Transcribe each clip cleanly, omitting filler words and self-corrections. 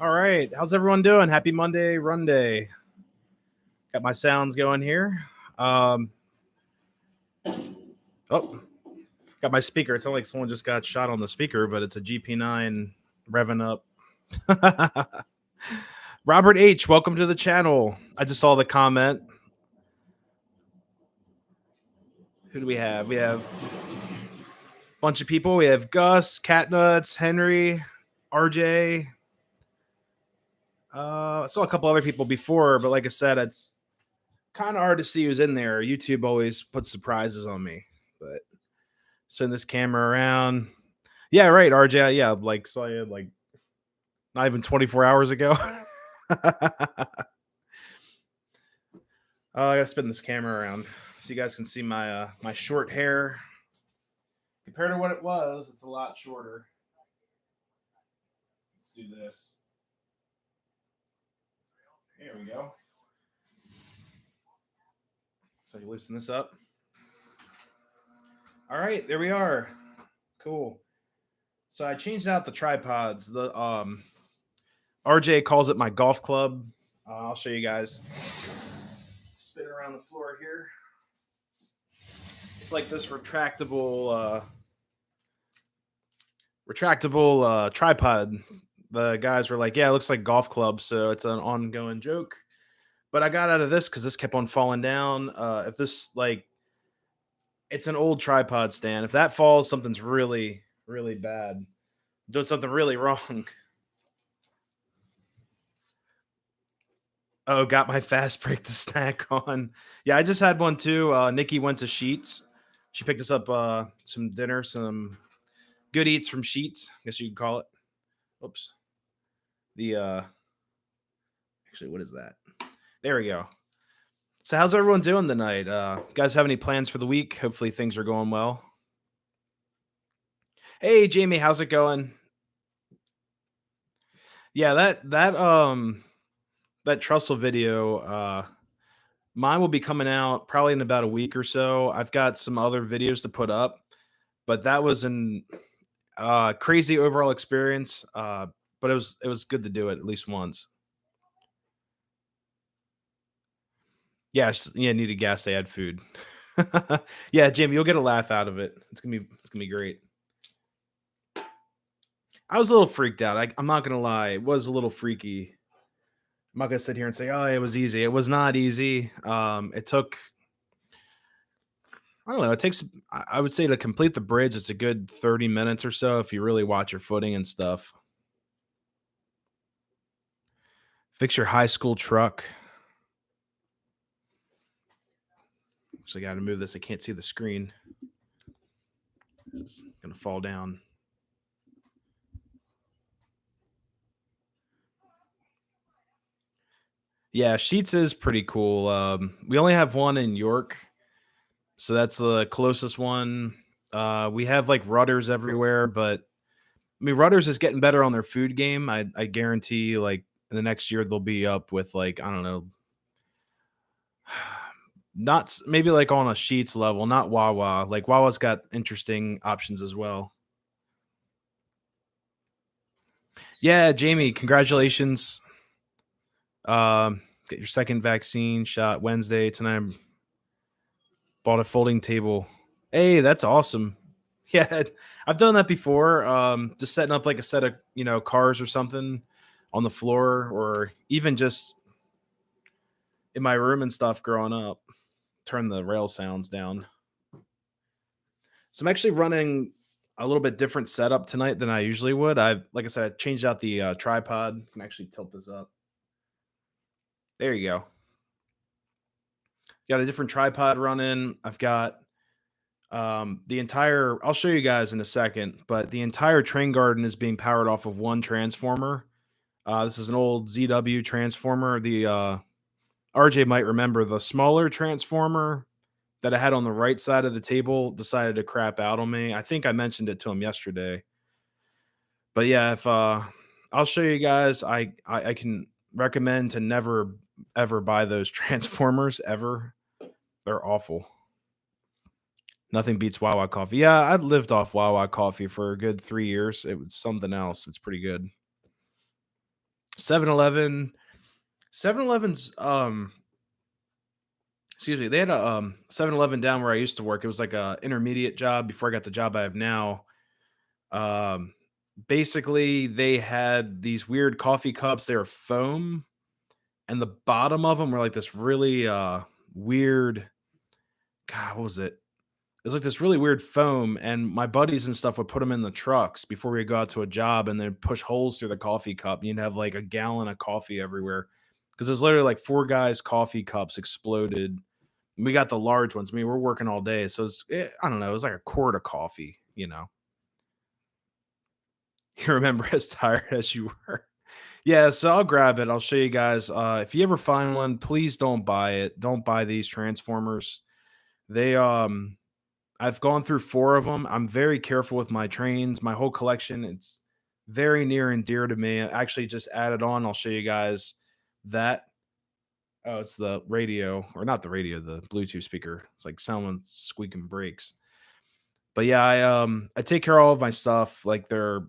All right. How's everyone doing? Happy Monday-Runday. Got my sounds going here. Oh, got my speaker. It sounds like someone just got shot on the speaker, but it's a GP9 revving up. Robert H., welcome to the channel. I just saw the comment. Who do we have? We have a bunch of people. We have Gus, Catnuts, Henry, RJ. I saw a couple other people before, but like I said, it's kind of hard to see who's in there. YouTube always puts surprises on me, but spin this camera around. Yeah, right, RJ. Yeah, like saw you like not even 24 hours ago. I gotta spin this camera around so you guys can see my short hair. Compared to what it was, it's a lot shorter. Let's do this. There we go. So you loosen this up. All right, there we are. Cool. So I changed out the tripods. The RJ calls it my golf club. I'll show you guys. Spin around the floor here. It's like this retractable tripod. The guys were like, "Yeah, it looks like golf clubs," so it's an ongoing joke. But I got out of this because this kept on falling down. If this it's an old tripod stand. If that falls, something's really, really bad. I'm doing something really wrong. Oh, got my fast break to snack on. Yeah, I just had one too. Nikki went to Sheets. She picked us up some dinner, some good eats from Sheets, I guess you could call it. Oops. The actually, what is that? There we go. So how's everyone doing tonight? Guys have any plans for the week? Hopefully things are going well. Hey Jamie, how's it going? Yeah, that Trussell video, mine will be coming out probably in about a week or so. I've got some other videos to put up, but that was an crazy overall experience. But it was good to do it at least once. Yeah, yeah, needed gas. They had food. Yeah, Jamie, you'll get a laugh out of it. It's gonna be great. I was a little freaked out. I'm not gonna lie, it was a little freaky. I'm not gonna sit here and say, "Oh, it was easy." It was not easy. It took I don't know. It takes I would say to complete the bridge, it's a good 30 minutes or so if you really watch your footing and stuff. Fix your high school truck. So I got to move this. I can't see the screen. It's gonna fall down. Yeah, Sheets is pretty cool. We only have one in York, so that's the closest one. We have like Rudders everywhere, but I mean Rudders is getting better on their food game. I guarantee like in the next year they'll be up with like I don't know, maybe like on a Sheets level, not Wawa. Like Wawa's got interesting options as well. Yeah, Jamie, congratulations. Get your second vaccine shot Wednesday tonight. Bought a folding table. Hey, that's awesome. Yeah, I've done that before. Just setting up like a set of cars or something on the floor, or even just in my room and stuff. Growing up, turn the rail sounds down. So I'm actually running a little bit different setup tonight than I usually would. Like I said, I changed out the tripod. I can actually tilt this up. There you go. Got a different tripod running. I've got the entire I'll show you guys in a second, but the entire train garden is being powered off of one transformer. This is an old ZW transformer. The RJ might remember the smaller transformer that I had on the right side of the table decided to crap out on me. I think I mentioned it to him yesterday. But yeah, if I'll show you guys, I can recommend to never ever buy those transformers ever. They're awful. Nothing beats Wawa coffee. Yeah, I've lived off Wawa coffee for a good 3 years. It was something else. It's pretty good. 7-Eleven, 7-Eleven's, excuse me, they had a 7-Eleven down where I used to work. It was like a intermediate job before I got the job I have now. Um, Basically, they had these weird coffee cups. They were foam, and the bottom of them were like this really weird. God, what was it? It was like this really weird foam, and my buddies and stuff would put them in the trucks before we go out to a job, and then push holes through the coffee cup. And you'd have like a gallon of coffee everywhere because there's literally like four guys' coffee cups exploded. We got the large ones. I mean, we're working all day, so I don't know. It was like a quart of coffee. You remember as tired as you were. Yeah, so I'll grab it. I'll show you guys. If you ever find one, please don't buy it. Don't buy these transformers. They I've gone through 4 of them. I'm very careful with my trains, my whole collection, it's very near and dear to me. I actually just added on, I'll show you guys that. Oh, it's the radio, or not the radio, the Bluetooth speaker. It's like someone squeaking brakes. But yeah, I take care of all of my stuff. Like they're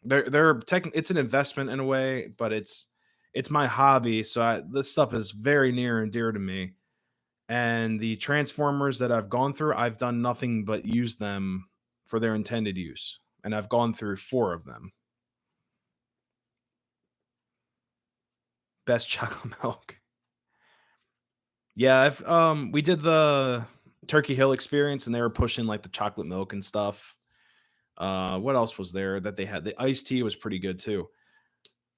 it's an investment in a way, but it's my hobby. So this stuff is very near and dear to me. And the transformers that I've gone through, I've done nothing but use them for their intended use, and I've gone through 4 of them. Best chocolate milk. Yeah, we did the Turkey Hill experience, and they were pushing, like, the chocolate milk and stuff. What else was there that they had? The iced tea was pretty good too.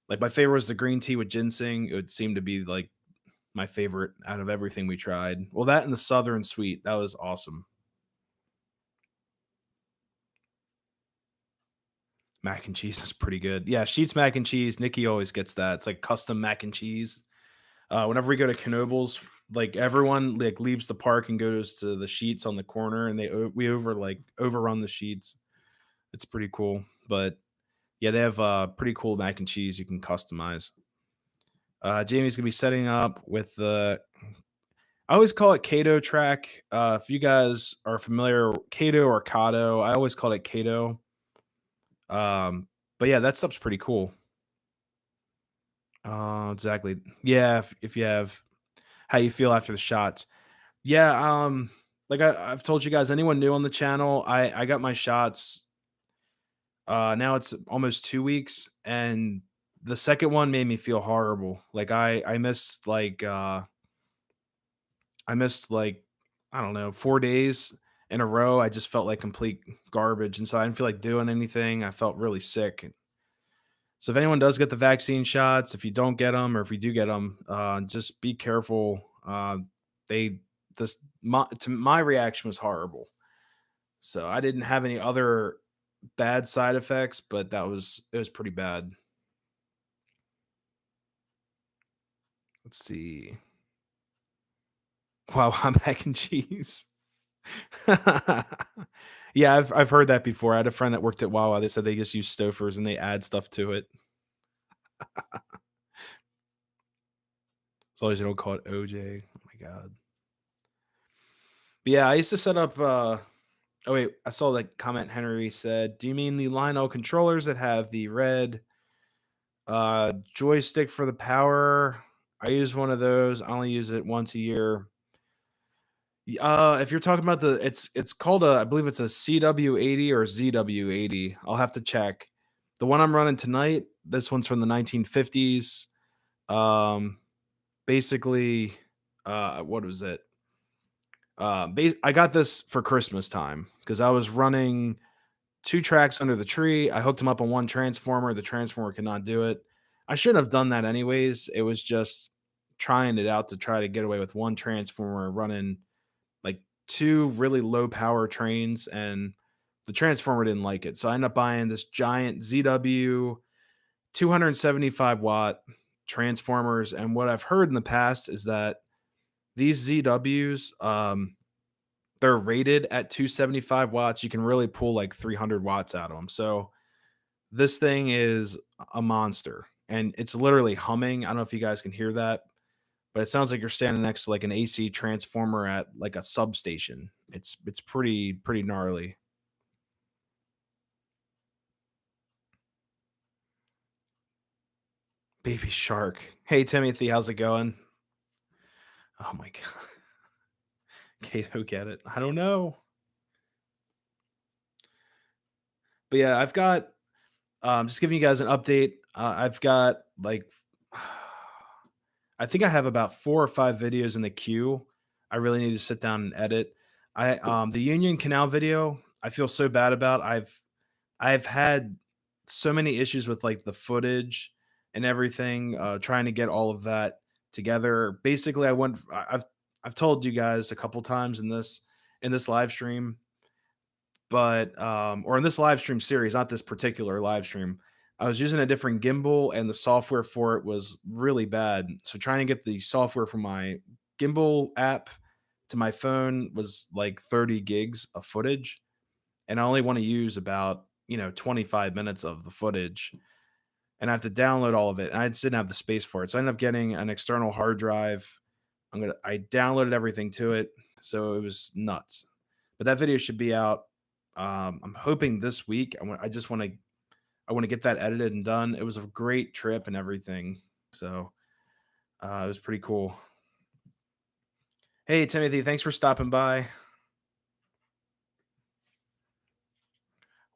Like, my favorite was the green tea with ginseng. It would seem to be, like, my favorite out of everything we tried. Well, that and the Southern Sweet, that was awesome. Mac and cheese is pretty good. Yeah, Sheets mac and cheese. Nikki always gets that. It's like custom mac and cheese. Whenever we go to Knoebels, like everyone like leaves the park and goes to the Sheets on the corner, and we overrun the Sheets. It's pretty cool. But yeah, they have pretty cool mac and cheese you can customize. Jamie's gonna be setting up with the. I always call it Kato track. If you guys are familiar, Kato or Kato, I always call it Kato. Um, but yeah, that stuff's pretty cool. Exactly. Yeah, if you have how you feel after the shots. Yeah, like I've told you guys, anyone new on the channel, I got my shots. Now it's almost 2 weeks, and the second one made me feel horrible. Like I missed like I don't know 4 days in a row. I just felt like complete garbage, and so I didn't feel like doing anything. I felt really sick. So if anyone does get the vaccine shots, if you don't get them, or if you do get them, just be careful. They this my reaction was horrible. So I didn't have any other bad side effects, but it was pretty bad. Let's see. Wow, mac and cheese. Yeah, I've heard that before. I had a friend that worked at Wawa. They said they just use Stouffer's and they add stuff to it. As long as you don't call it OJ. Oh my god. But yeah, I used to set up oh wait, I saw that comment Henry said, "Do you mean the Lionel controllers that have the red joystick for the power? I use one of those. I only use it once a year." If you're talking about it's called I believe it's a CW80 or ZW80. I'll have to check. The one I'm running tonight, this one's from the 1950s. Um Basically what was it? I got this for Christmas time because I was running 2 tracks under the tree. I hooked them up on one transformer. The transformer could not do it. I shouldn't have done that anyways. It was just trying it out to try to get away with one transformer running like 2 really low power trains, and the transformer didn't like it. So I ended up buying this giant ZW 275-watt transformers, and what I've heard in the past is that these ZWs, they're rated at 275 watts. You can really pull like 300 watts out of them. So this thing is a monster, and it's literally humming. I don't know if you guys can hear that, but it sounds like you're standing next to like an AC transformer at like a substation. It's pretty gnarly. Baby shark. Hey Timothy, how's it going? Oh my god. Kato get it. I don't know. But yeah, I've got just giving you guys an update. I've got like I think I have about 4 or 5 videos in the queue. I really need to sit down and edit. The Union Canal video, I feel so bad about. I've had so many issues with like the footage and everything, trying to get all of that together. Basically, I've told you guys a couple times in this live stream, but or in this live stream series, not this particular live stream. I was using a different gimbal and the software for it was really bad. So trying to get the software from my gimbal app to my phone was like 30 gigs of footage, and I only want to use about, 25 minutes of the footage, and I have to download all of it. And I just didn't have the space for it. So I ended up getting an external hard drive. I downloaded everything to it. So it was nuts. But that video should be out. I'm hoping this week. I want to get that edited and done. It was a great trip and everything. So it was pretty cool. Hey Timothy, thanks for stopping by.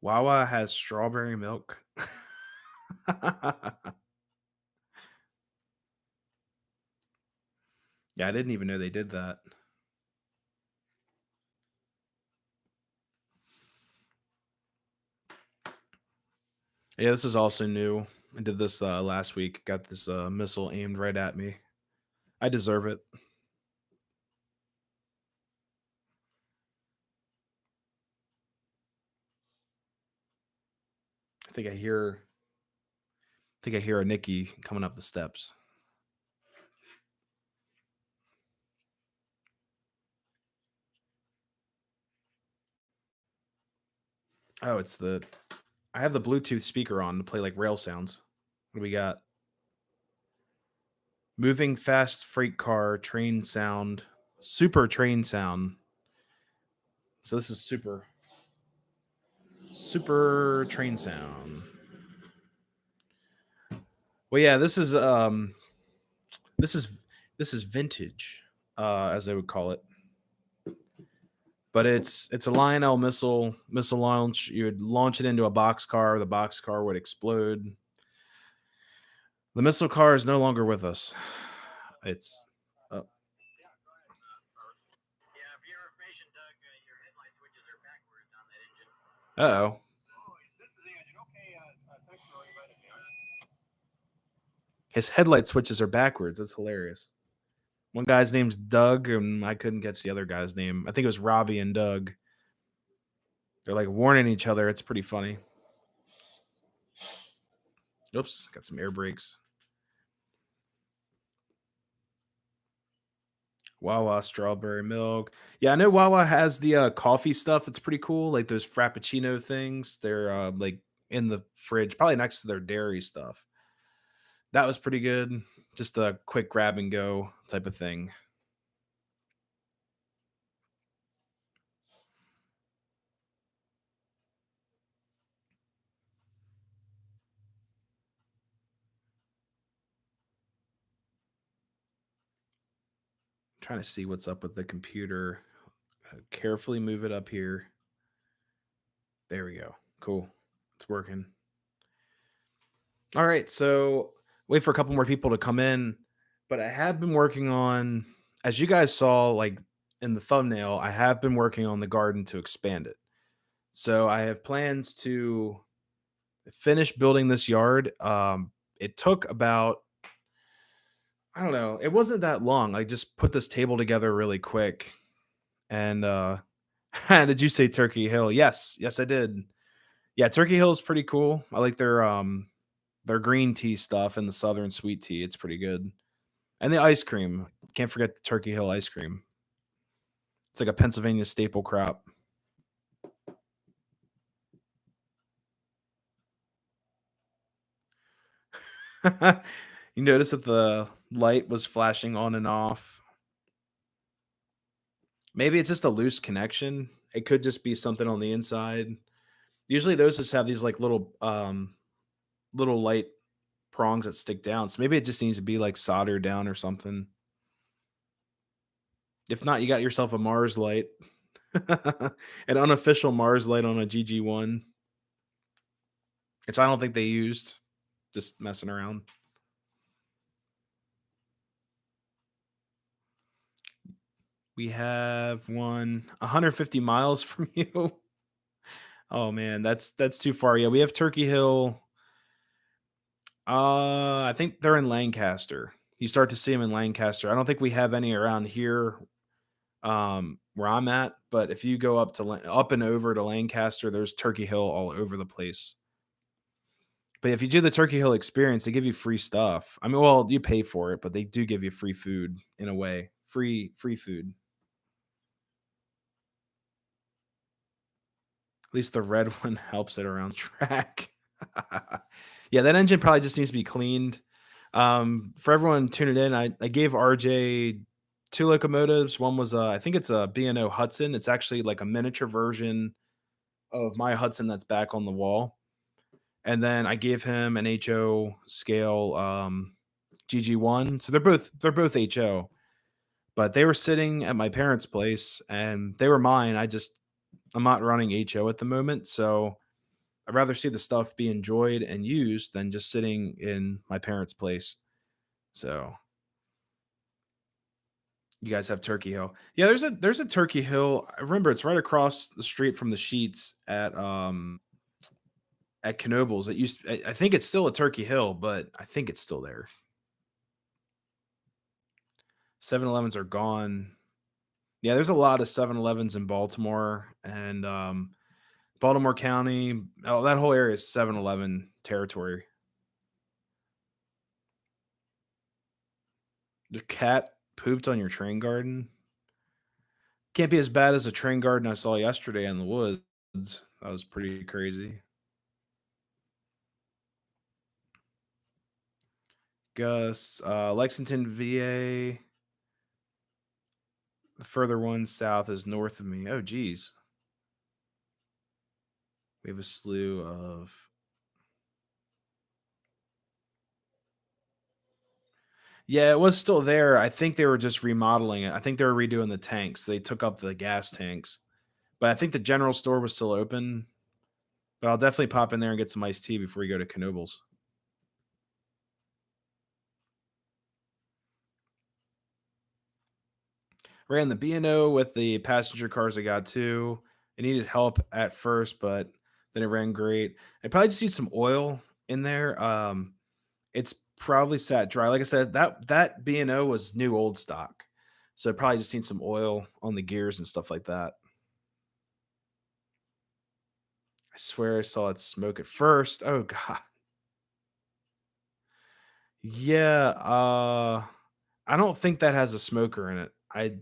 Wawa has strawberry milk. Yeah, I didn't even know they did that. Yeah, this is also new. I did this last week. Got this missile aimed right at me. I deserve it. I think I hear. I think I hear a Nikki coming up the steps. Oh, it's the. I have the Bluetooth speaker on to play like rail sounds. What do we got? Moving fast freight car train sound. Super train sound. So this is super train sound. Well, yeah, this is this is vintage, as I would call it. But it's a Lionel missile launch. You would launch it into a box car. The box car would explode. The missile car is no longer with us. It's uh oh. His headlight switches are backwards. That's hilarious. One guy's name's Doug, and I couldn't catch the other guy's name. I think it was Robbie and Doug. They're like warning each other. It's pretty funny. Oops, got some air brakes. Wawa strawberry milk. Yeah, I know Wawa has the coffee stuff. It's pretty cool. Like those Frappuccino things. They're like in the fridge, probably next to their dairy stuff. That was pretty good. Just a quick grab and go type of thing. Trying to see what's up with the computer. Carefully move it up here. There we go. Cool. It's working. All right. So wait for a couple more people to come in. But I have been working on, as you guys saw, like in the thumbnail, I have been working on the garden to expand it. So I have plans to finish building this yard. It took about, I don't know, it wasn't that long. I just put this table together really quick. And did you say Turkey Hill? Yes, yes, I did. Yeah, Turkey Hill is pretty cool. I like their green tea stuff and the southern sweet tea. It's pretty good. And the ice cream. Can't forget the Turkey Hill ice cream. It's like a Pennsylvania staple crop. You notice that the light was flashing on and off. Maybe it's just a loose connection. It could just be something on the inside. Usually those just have these like little light prongs that stick down. So maybe it just needs to be like soldered down or something. If not, you got yourself a Mars light, an unofficial Mars light on a GG1, which I don't think they used. Just messing around. We have one 150 miles from you. Oh man, that's too far. Yeah, we have Turkey Hill. I think they're in Lancaster. You start to see them in Lancaster. I don't think we have any around here, where I'm at. But if you go up to up and over to Lancaster, there's Turkey Hill all over the place. But if you do the Turkey Hill experience, they give you free stuff. I mean, well, you pay for it, but they do give you free food in a way. Free food. At least the red one helps it around track. Yeah, that engine probably just needs to be cleaned. For everyone tuning in, I gave RJ two locomotives. One was I think it's a B&O Hudson. It's actually like a miniature version of my Hudson that's back on the wall. And then I gave him an HO scale GG1. So they're both HO, but they were sitting at my parents' place and they were mine. I'm not running HO at the moment, so I'd rather see the stuff be enjoyed and used than just sitting in my parents' place. So you guys have Turkey Hill. Yeah, there's a Turkey Hill. I remember it's right across the street from the Sheets at Knoebels. I think it's still a Turkey Hill, but I think it's still there. 7-Elevens are gone. Yeah, there's a lot of 7-Elevens in Baltimore and Baltimore County. Oh, that whole area is 7-Eleven territory. The cat pooped on your train garden. Can't be as bad as the train garden I saw yesterday in the woods. That was pretty crazy. Gus, Lexington, VA. The further one south is north of me. Oh, geez. We have a slew of. Yeah, it was still there. I think they were just remodeling it. I think they were redoing the tanks. They took up the gas tanks. But I think the general store was still open. But I'll definitely pop in there and get some iced tea before you go to Knoebels. Ran the B&O with the passenger cars I got too. It needed help at first, but then it ran great. I probably just need some oil in there. It's probably sat dry. Like I said, that B&O was new old stock. So it probably just needs some oil on the gears and stuff like that. I swear I saw it smoke at first. Oh god. Yeah, I don't think that has a smoker in it. I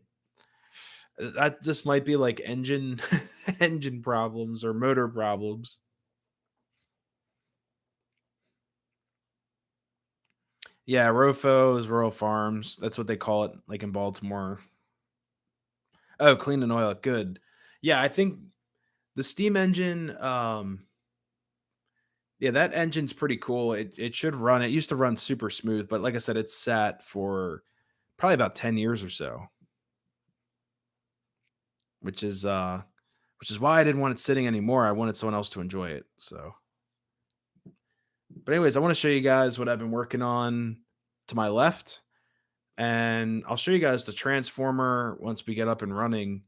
that just might be like engine engine problems or motor problems. Yeah, Rofo is Rural Farms. That's what they call it, like in Baltimore. Oh, clean and oil it. Good. Yeah, I think the steam engine, yeah, that engine's pretty cool. It should run. It used to run super smooth, but like I said, it's sat for probably about 10 years or so, which is uh which is why I didn't want it sitting anymore. I wanted someone else to enjoy it. So, but anyways, I want to show you guys what I've been working on to my left, and I'll show you guys the transformer once we get up and running.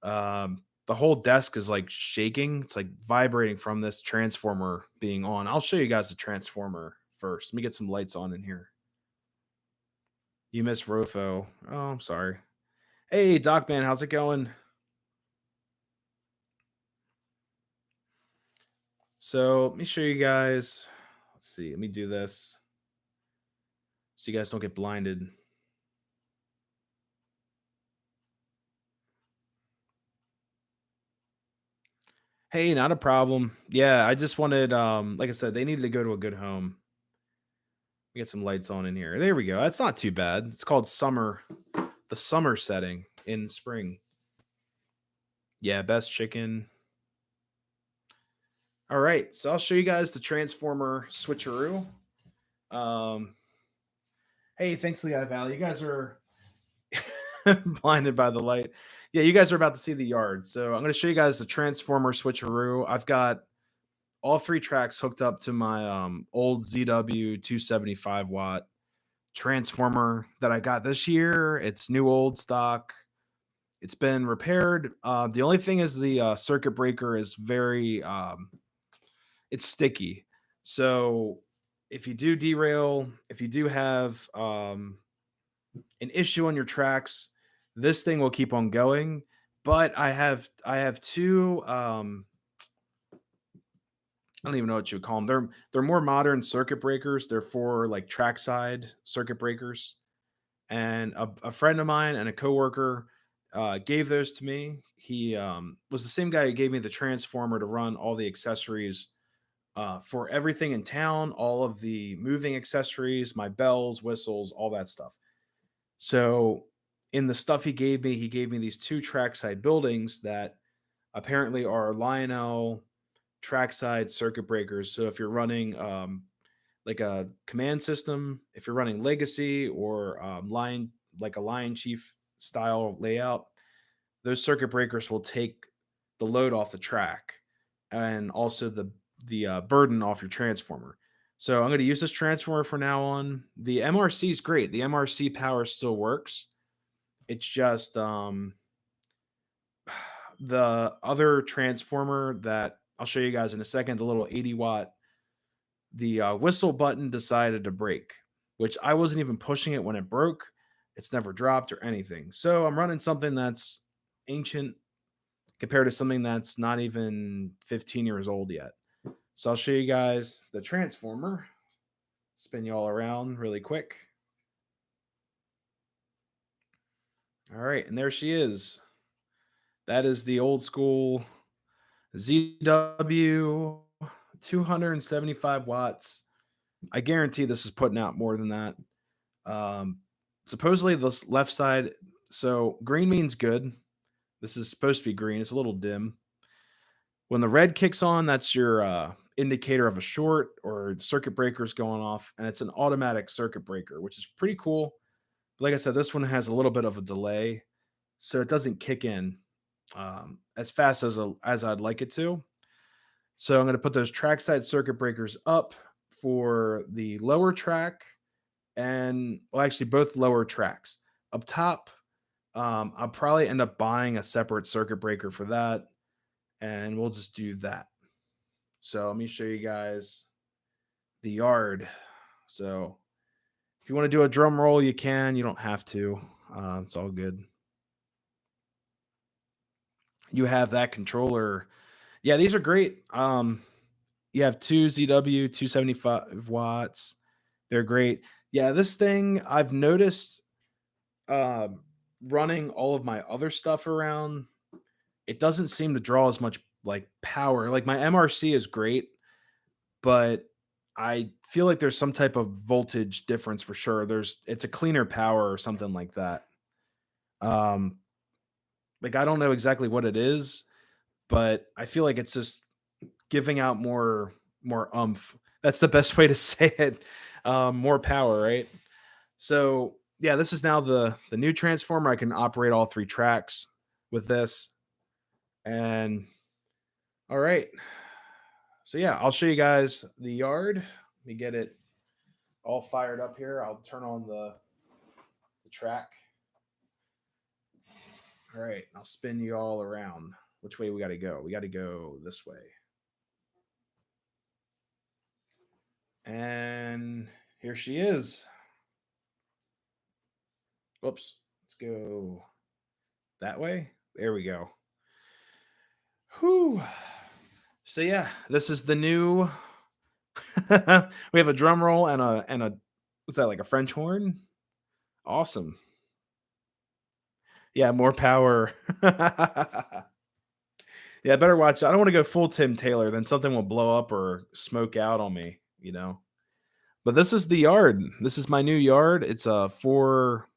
The whole desk is like shaking. It's like vibrating from this transformer being on. I'll show you guys the transformer first. Let me get some lights on in here. You missed Rofo. Oh, I'm sorry. Hey, Doc Man, how's it going? So let me show you guys. Let's see. Let me do this so you guys don't get blinded. Hey, not a problem. Yeah, I just wanted like I said, they needed to go to a good home. Get some lights on in here. There we go. That's not too bad. It's called summer, the summer setting in spring. Yeah, best chicken. All right, so I'll show you guys the transformer switcheroo. Um, hey, thanks, Lehigh Valley. You guys are blinded by the light. Yeah, you guys are about to see the yard. So I'm going to show you guys the transformer switcheroo. I've got all three tracks hooked up to my old ZW 275-watt transformer that I got this year. It's new old stock. It's been repaired. The only thing is the circuit breaker is very it's sticky. So if you do derail, if you do have an issue on your tracks, this thing will keep on going. But I have two I don't even know what you would call them. They're more modern circuit breakers. They're for like trackside circuit breakers. And a friend of mine and a coworker gave those to me. He was the same guy who gave me the transformer to run all the accessories for everything in town, all of the moving accessories, my bells, whistles, all that stuff. So in the stuff he gave me these two trackside buildings that apparently are Lionel trackside circuit breakers. So if you're running like a command system, if you're running legacy or line like a Lion Chief style layout, those circuit breakers will take the load off the track and also the burden off your transformer. So I'm going to use this transformer from now on. The MRC is great. The MRC power still works. It's just the other transformer that I'll show you guys in a second, the little 80-watt, the whistle button decided to break, which I wasn't even pushing it when it broke. It's never dropped or anything. So I'm running something that's ancient compared to something that's not even 15 years old yet. So I'll show you guys the transformer. Spin you all around really quick. All right, and there she is. That is the old school ZW 275 watts. I guarantee this is putting out more than that. Um, Supposedly this left side, so green means good. This is supposed to be green. It's a little dim. When the red kicks on, that's your indicator of a short or the circuit breaker's going off, and it's an automatic circuit breaker, which is pretty cool. Like I said, this one has a little bit of a delay, so it doesn't kick in as fast as I'd like it to. So I'm going to put those trackside circuit breakers up for the lower track and well, actually both lower tracks. Up top, I'll probably end up buying a separate circuit breaker for that, and we'll just do that. So let me show you guys the yard. So if you want to do a drum roll, you can. You don't have to. It's all good. You have that controller. Yeah, these are great. You have two ZW 275 watts. They're great. Yeah, this thing I've noticed um, running all of my other stuff around, it doesn't seem to draw as much like power. Like my MRC is great, but I feel like there's some type of voltage difference for sure. It's a cleaner power or something like that. Um, like I don't know exactly what it is, but I feel like it's just giving out more umph. That's the best way to say it. More power, right? So yeah, this is now the new transformer. I can operate all three tracks with this. And all right. So yeah, I'll show you guys the yard. Let me get it all fired up here. I'll turn on the track. All right, I'll spin you all around. Which way we got to go? We got to go this way. And here she is. Whoops. Let's go that way. There we go. Whew. So yeah, this is the new. We have a drum roll and a what's that, like a French horn? Awesome. Yeah, more power. Yeah, better watch. I don't want to go full Tim Taylor, then something will blow up or smoke out on me, you know. But this is the yard. This is my new yard. It's a four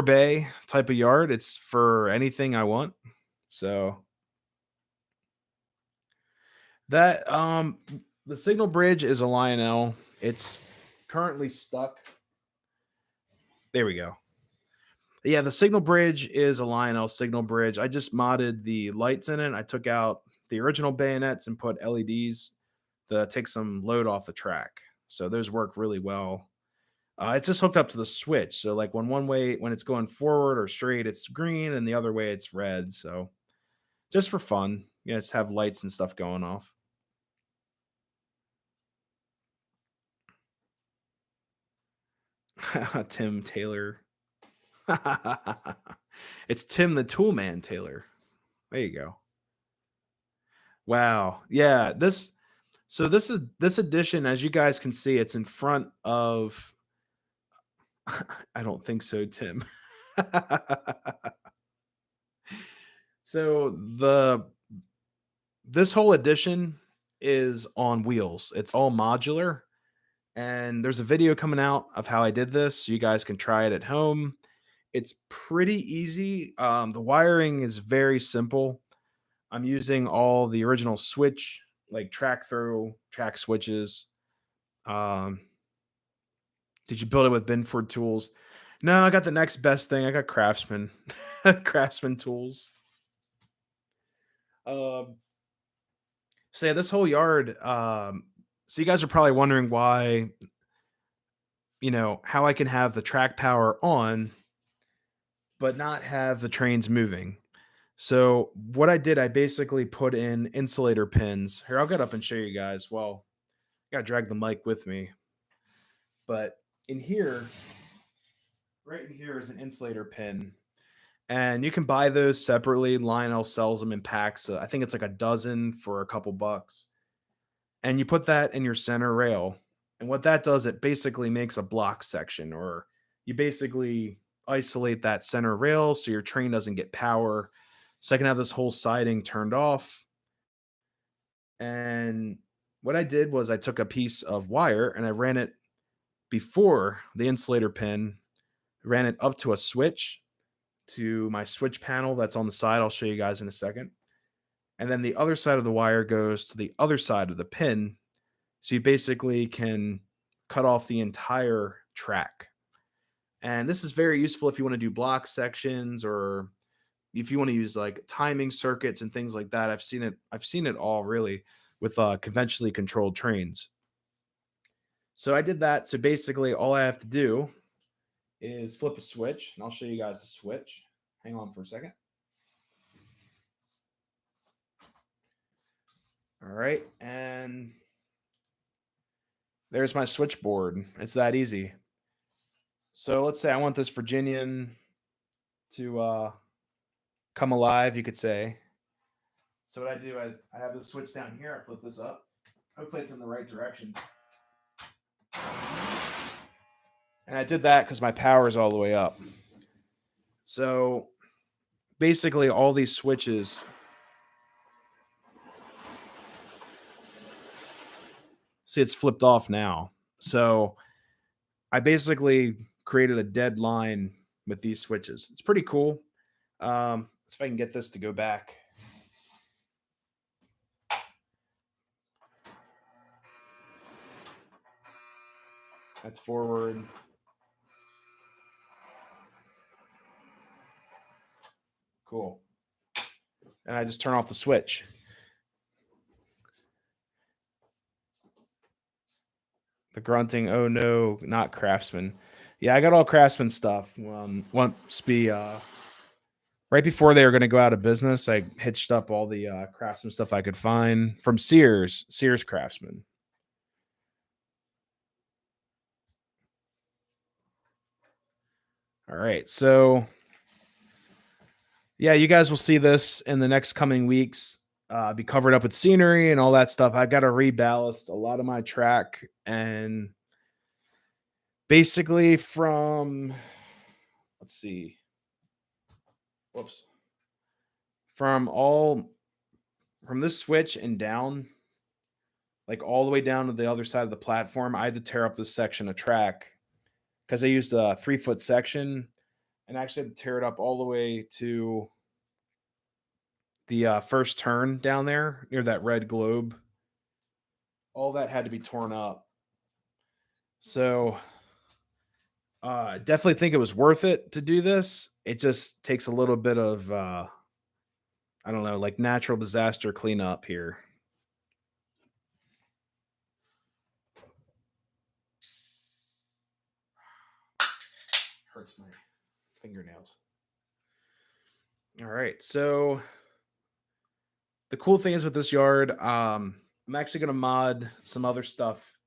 bay type of yard. It's for anything I want. So that the signal bridge is a Lionel. It's currently stuck. There we go. Yeah, the signal bridge is a Lionel signal bridge. I just modded the lights in it. I took out the original bayonets and put LEDs to take some load off the track. So those work really well. It's just hooked up to the switch. So like when one way when it's going forward or straight, it's green, and the other way it's red. So just for fun, just have lights and stuff going off. Tim Taylor. It's Tim the Toolman Taylor. There you go. Wow. Yeah, this edition, as you guys can see, it's in front of I don't think so, Tim. So this whole edition is on wheels. It's all modular, and there's a video coming out of how I did this, so you guys can try it at home. It's pretty easy. The wiring is very simple. I'm using all the original switch, like track throw, track switches. Um, did you build it with Binford tools? No, I got the next best thing. I got Craftsman, Craftsman tools. Um, so yeah, this whole yard. So you guys are probably wondering why, how I can have the track power on, but not have the trains moving. So what I did, I basically put in insulator pins. Here, I'll get up and show you guys. Well, I gotta drag the mic with me. But in here, right in here is an insulator pin. And you can buy those separately. Lionel sells them in packs. I think it's like a dozen for a couple bucks. And you put that in your center rail. And what that does, it basically makes a block section, or you basically isolate that center rail so your train doesn't get power. So I can have this whole siding turned off. And what I did was I took a piece of wire and I ran it before the insulator pin, ran it up to a switch, to my switch panel that's on the side. I'll show you guys in a second. And then the other side of the wire goes to the other side of the pin. So you basically can cut off the entire track. And this is very useful if you want to do block sections, or if you want to use like timing circuits and things like that. I've seen it all really with conventionally controlled trains. So I did that. So basically all I have to do is flip a switch, and I'll show you guys the switch. Hang on for a second. All right, and there's my switchboard. It's that easy. So let's say I want this Virginian to come alive, you could say. So what I do, I have the switch down here. I flip this up. Hopefully it's in the right direction. And I did that because my power is all the way up. So basically all these switches, see, it's flipped off now. So I basically created a dead line with these switches. It's pretty cool. Let's if I can get this to go back. That's forward. Cool. And I just turn off the switch. The grunting, oh no, not Craftsman. Yeah, I got all Craftsman stuff. Once right before they were going to go out of business, I hitched up all the Craftsman stuff I could find from Sears Craftsman. All right, so yeah, you guys will see this in the next coming weeks. Be covered up with scenery and all that stuff. I got to reballast a lot of my track, and basically from, let's see, whoops, from this switch and down, like all the way down to the other side of the platform, I had to tear up this section of track because I used a 3-foot section, and actually had to tear it up all the way to the first turn down there near that red globe. All that had to be torn up. So definitely think it was worth it to do this. It just takes a little bit of I don't know, like natural disaster cleanup here. Hurts my fingernails. All right. So the cool thing is with this yard, I'm actually gonna mod some other stuff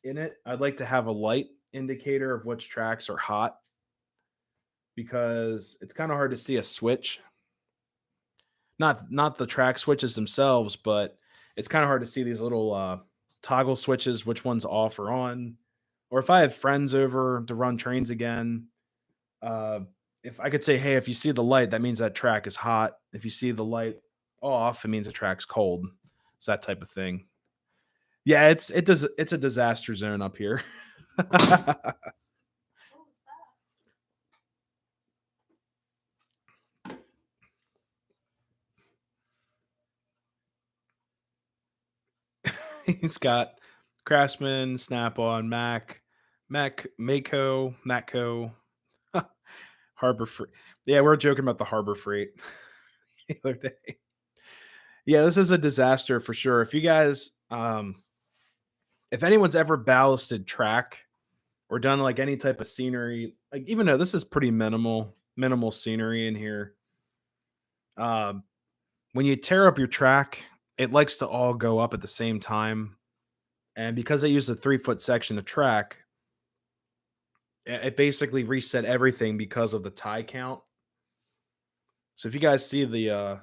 in it. I'd like to have a light indicator of which tracks are hot because it's kind of hard to see a switch. Not the track switches themselves, but it's kind of hard to see these little toggle switches, which one's off or on. Or if I have friends over to run trains again, uh, if I could say, hey, if you see the light, that means that track is hot. If you see the light off, it means the track's cold. It's that type of thing. Yeah, it's a disaster zone up here. He's got Craftsman, Snap on, Mako, Matco, Harbor Freight. Yeah, we're joking about the Harbor Freight the other day. Yeah, this is a disaster for sure. If you guys, if anyone's ever ballasted track or done like any type of scenery, like even though this is pretty minimal scenery in here, um, when you tear up your track, it likes to all go up at the same time. And because I use a 3 foot section of track, it basically reset everything because of the tie count. So if you guys see the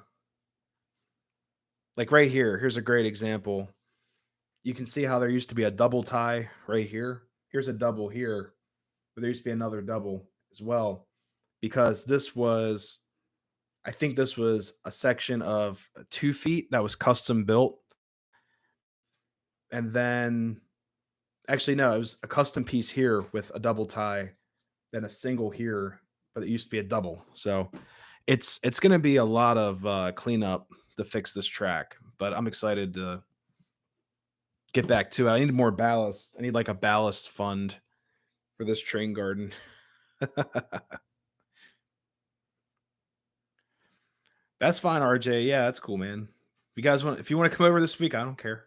like right here, here's a great example. You can see how there used to be a double tie right here. Here's a double here, but there used to be another double as well because this was, I think this was a section of 2 feet that was custom built. And then actually, no, it was a custom piece here with a double tie, then a single here, but it used to be a double. So it's going to be a lot of cleanup to fix this track, but I'm excited to get back to it. I need more ballast. I need like a ballast fund for this train garden. That's fine, RJ. Yeah, that's cool, man. If you want to come over this week, I don't care.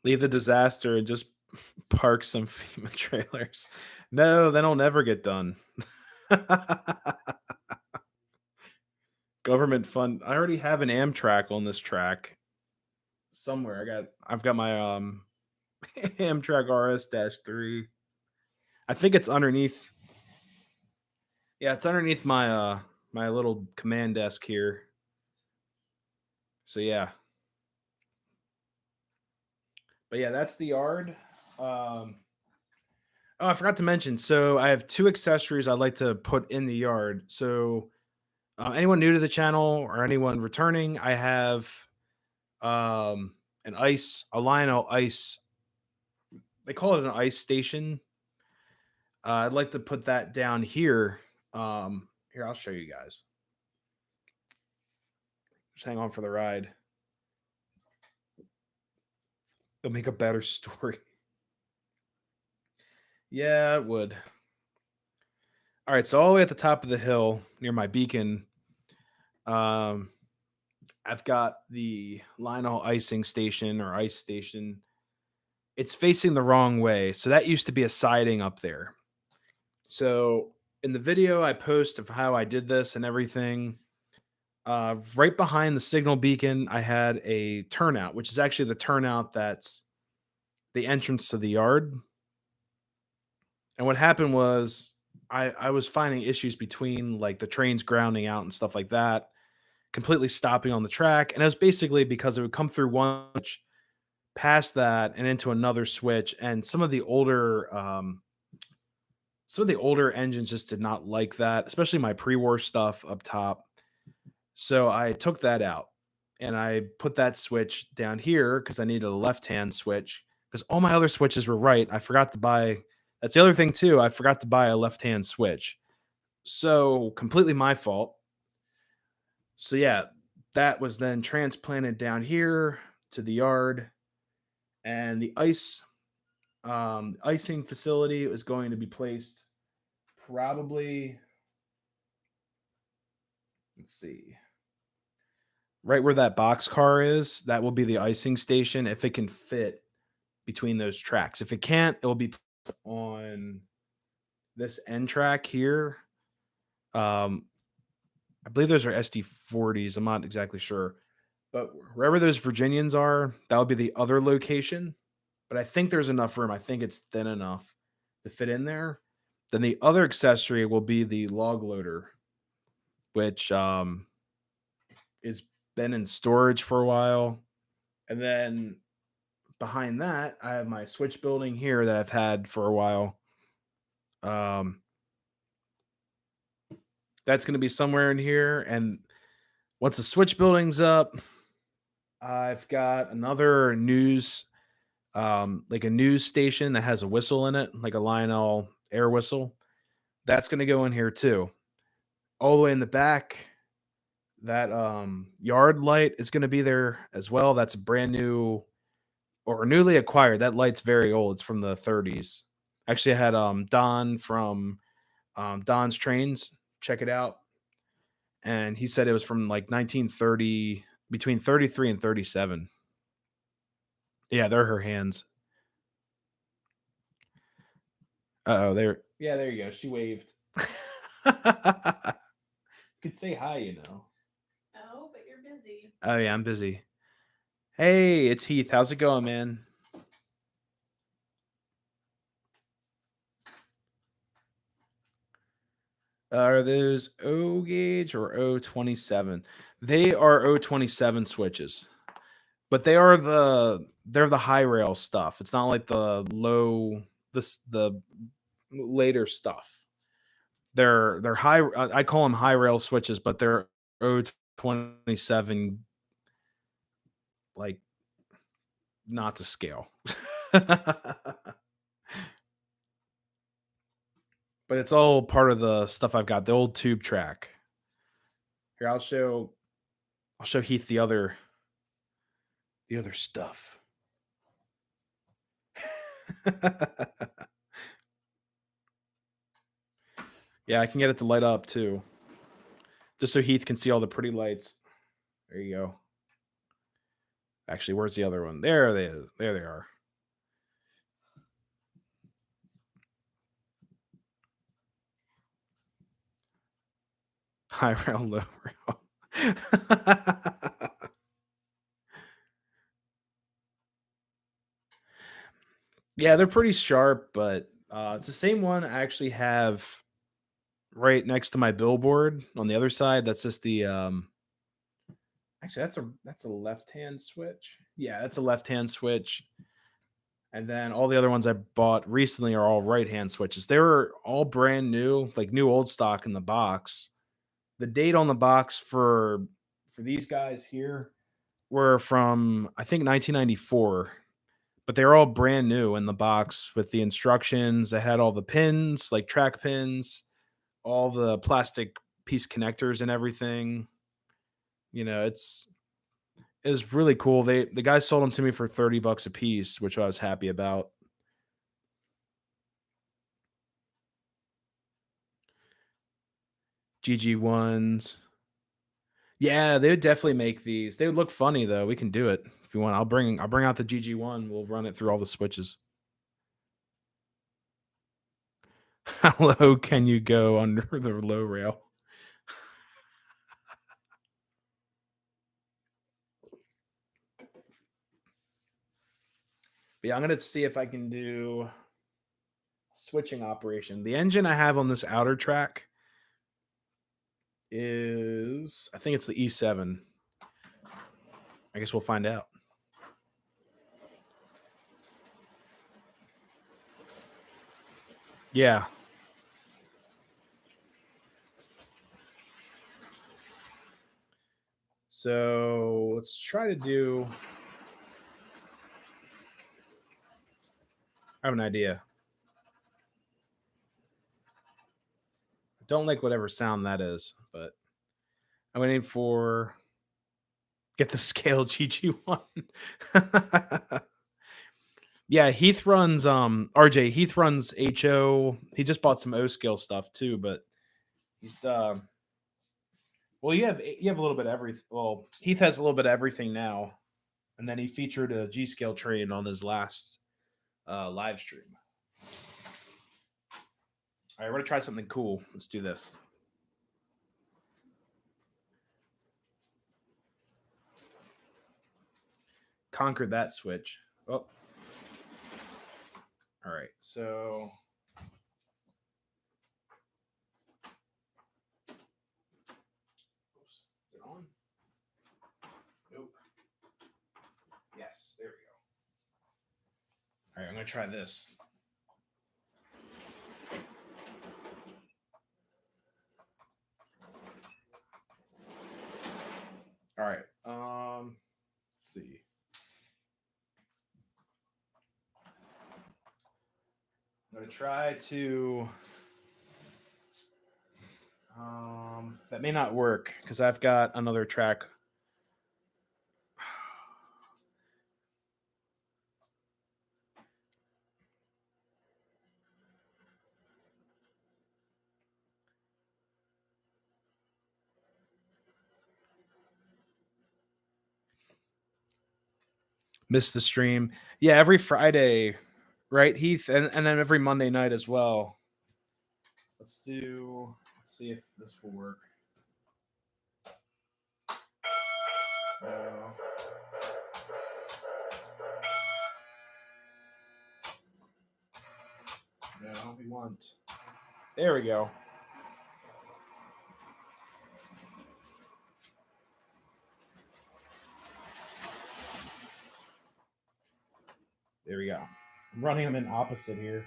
Leave the disaster and just park some FEMA trailers. No, then I'll never get done. Government fund. I already have an Amtrak on this track somewhere. I've got my Amtrak RS-3. I think it's underneath. Yeah, it's underneath my my little command desk here. So yeah. But yeah, that's the yard. Oh, I forgot to mention. So I have two accessories I'd like to put in the yard. So anyone new to the channel or anyone returning, I have a Lionel ice. They call it an ice station. I'd like to put that down here. Here, I'll show you guys. Just hang on for the ride. It'll make a better story. Yeah, it would. All right, so all the way at the top of the hill near my beacon, um, I've got the Lionel icing station or ice station. It's facing the wrong way. So that used to be a siding up there. So in the video I post of how I did this and everything, right behind the signal beacon, I had a turnout, which is actually the turnout that's the entrance to the yard. And what happened was I was finding issues between like the trains grounding out and stuff like that, completely stopping on the track. And it was basically because it would come through one switch, past that, and into another switch. And some of the older engines just did not like that, especially my pre-war stuff up top. So I took that out and I put that switch down here because I needed a left-hand switch because all my other switches were right. I forgot to buy. That's the other thing too. I forgot to buy a left-hand switch. So completely my fault. So yeah, That was then transplanted down here to the yard, and the icing facility was going to be placed probably, let's see, right where that box car is. That will be the icing station if it can fit between those tracks. If it can't, it'll be on this end track here. Um, I believe those are SD40s. I'm not exactly sure. But wherever those Virginians are, that'll be the other location. But I think there's enough room. I think it's thin enough to fit in there. Then the other accessory will be the log loader, which is been in storage for a while. And then behind that, I have my switch building here that I've had for a while. Um, that's going to be somewhere in here. And once the switch building's up, I've got another like a news station that has a whistle in it, like a Lionel air whistle. That's going to go in here too. All the way in the back, that yard light is going to be there as well. That's a brand new or newly acquired. That light's very old. It's from the 30s. Actually, I had Don from Don's Trains check it out, and he said it was from like 1930, between 33 and 37. Yeah, they're her hands. Oh, there. Yeah, there you go. She waved. You could say hi, you know. Oh, but you're busy. Oh yeah, I'm busy. Hey, it's Heath. How's it going, man? Are those O gauge or O27? They are O27 switches, but they're the high rail stuff. It's not like the low the later stuff. They're high. I call them high rail switches, but they're O27, like not to scale. But it's all part of the stuff I've got. The old tube track. Here, I'll show Heath the other stuff. Yeah, I can get it to light up too. Just so Heath can see all the pretty lights. There you go. Actually, where's the other one? There they are. High rail, low rail. Yeah, they're pretty sharp, but it's the same one I actually have right next to my billboard on the other side. That's just the actually that's a left hand switch. Yeah, that's a left hand switch. And then all the other ones I bought recently are all right hand switches. They were all brand new, like new old stock in the box. The date on the box for these guys here were from I think 1994, but they were all brand new in the box with the instructions. They had all the pins, like track pins, all the plastic piece connectors and everything. You know, it's really cool. The guys sold them to me for 30 bucks a piece, which I was happy about. GG ones. Yeah, they would definitely make these. They would look funny though. We can do it if you want. I'll bring out the GG1. We'll run it through all the switches. How low can you go under the low rail? But yeah, I'm gonna see if I can do switching operation. The engine I have on this outer track is I think it's the E7. I guess we'll find out. Yeah. So let's try to do. I have an idea. I don't like whatever sound that is, but I'm waiting for Get the scale GG1. Yeah, Heath runs RJ. Heath runs HO. He just bought some O scale stuff too, but he's well, you have a little bit of everything. Well, Heath has a little bit of everything now, and then he featured a G scale train on his last live stream. All right, we're gonna try something cool. Let's do this. Conquered that switch. Oh, all right. So oops, is it on? Nope. Yes, there we go. All right, I'm gonna try this. All right. Let's see. I'm gonna try to. That may not work because I've got another track. Missed the stream. Yeah, every Friday, right, Heath, and then every Monday night as well. Let's see if this will work. No. No, we want. There we go. There we go. I'm running them in opposite here.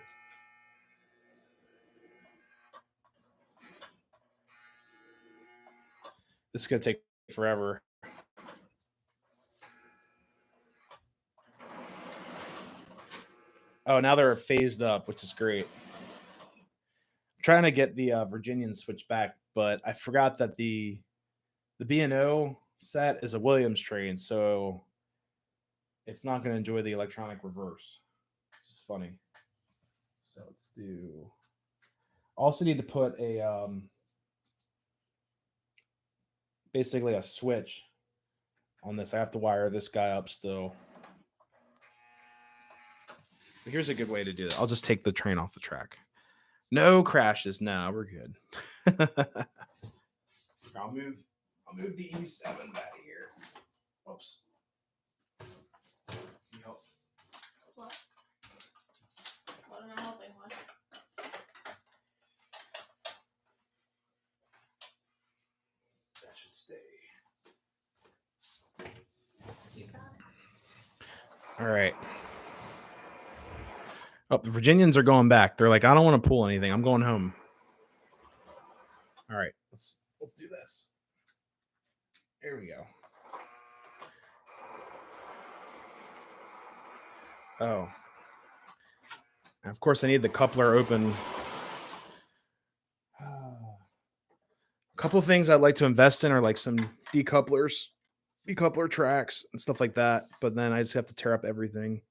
This is gonna take forever. Oh, now they're phased up, which is great. I'm trying to get the Virginian switch back, but I forgot that the B&O set is a Williams train, so it's not going to enjoy the electronic reverse, which is funny. So let's do. Also need to put a basically a switch on this. I have to wire this guy up still. But here's a good way to do it. I'll just take the train off the track. No crashes. No, we're good. I'll move the E7s out of here. Oops. Help. What? What am I helping with? That should stay. You got it. All right. Oh, the Virginians are going back. They're like, I don't want to pull anything. I'm going home. All right, let's do this. There we go. Oh. And of course, I need the coupler open. A couple things I'd like to invest in are like some decoupler tracks and stuff like that. But then I just have to tear up everything.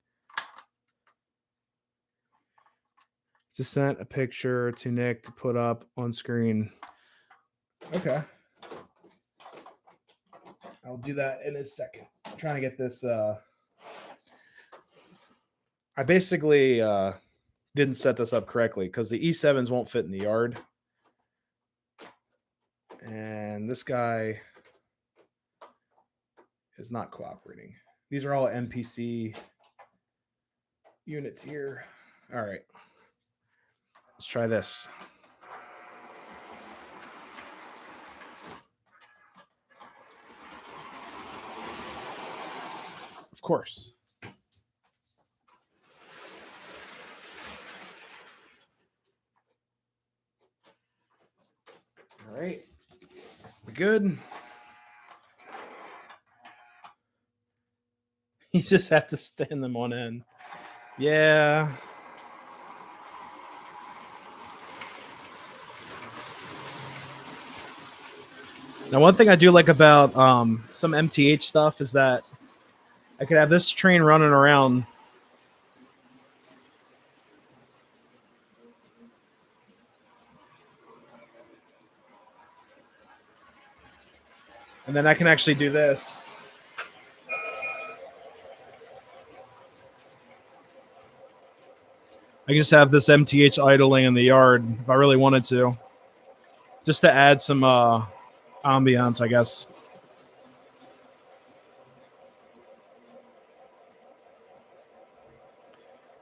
Just sent a picture to Nick to put up on screen. Okay. I'll do that in a second. I'm trying to get this. I basically didn't set this up correctly because the E7s won't fit in the yard. And this guy is not cooperating. These are all MPC units here. All right. Let's try this. Of course. All right. We good? You just have to stand them on end. Yeah. Now, one thing I do like about some MTH stuff is that I could have this train running around. And then I can actually do this. I can just have this MTH idling in the yard if I really wanted to. Just to add some ambiance, I guess.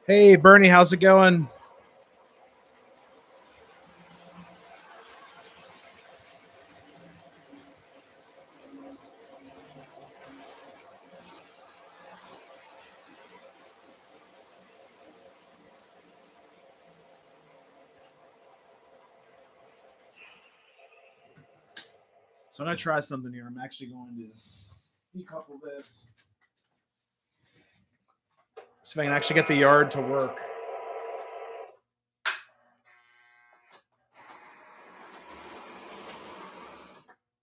Hey, Bernie, how's it going? So I'm going to try something here. I'm actually going to decouple this. See if I can actually get the yard to work.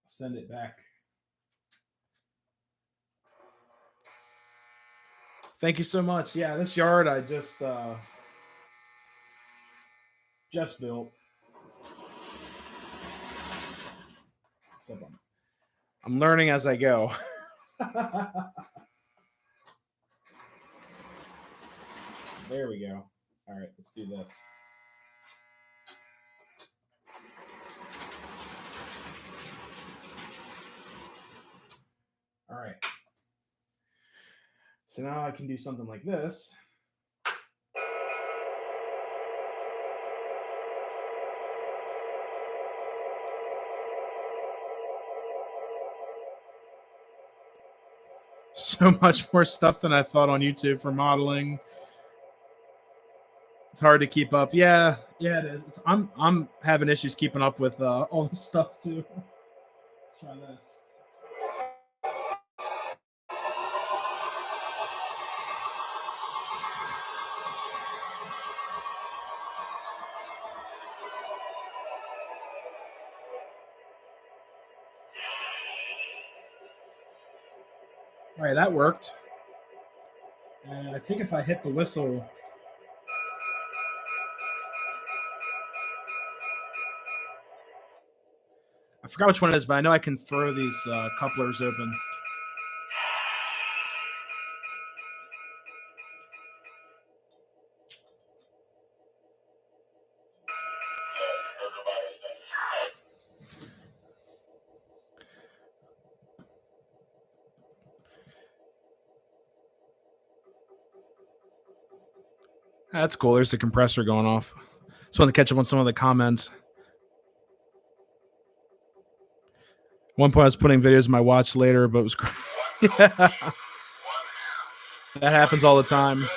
Send it back. Thank you so much. Yeah, this yard I just built. So I'm learning as I go. There we go. All right, let's do this. All right. So now I can do something like this. So much more stuff than I thought on YouTube for modeling. It's hard to keep up. Yeah, it is. I'm having issues keeping up with all this stuff too. Let's try this. All right, that worked. I think if I hit the whistle, I forgot which one it is, but I know I can throw these couplers open. That's cool. There's the compressor going off. Just wanted to catch up on some of the comments. At one point, I was putting videos in my watch later, but it was yeah. That happens all the time.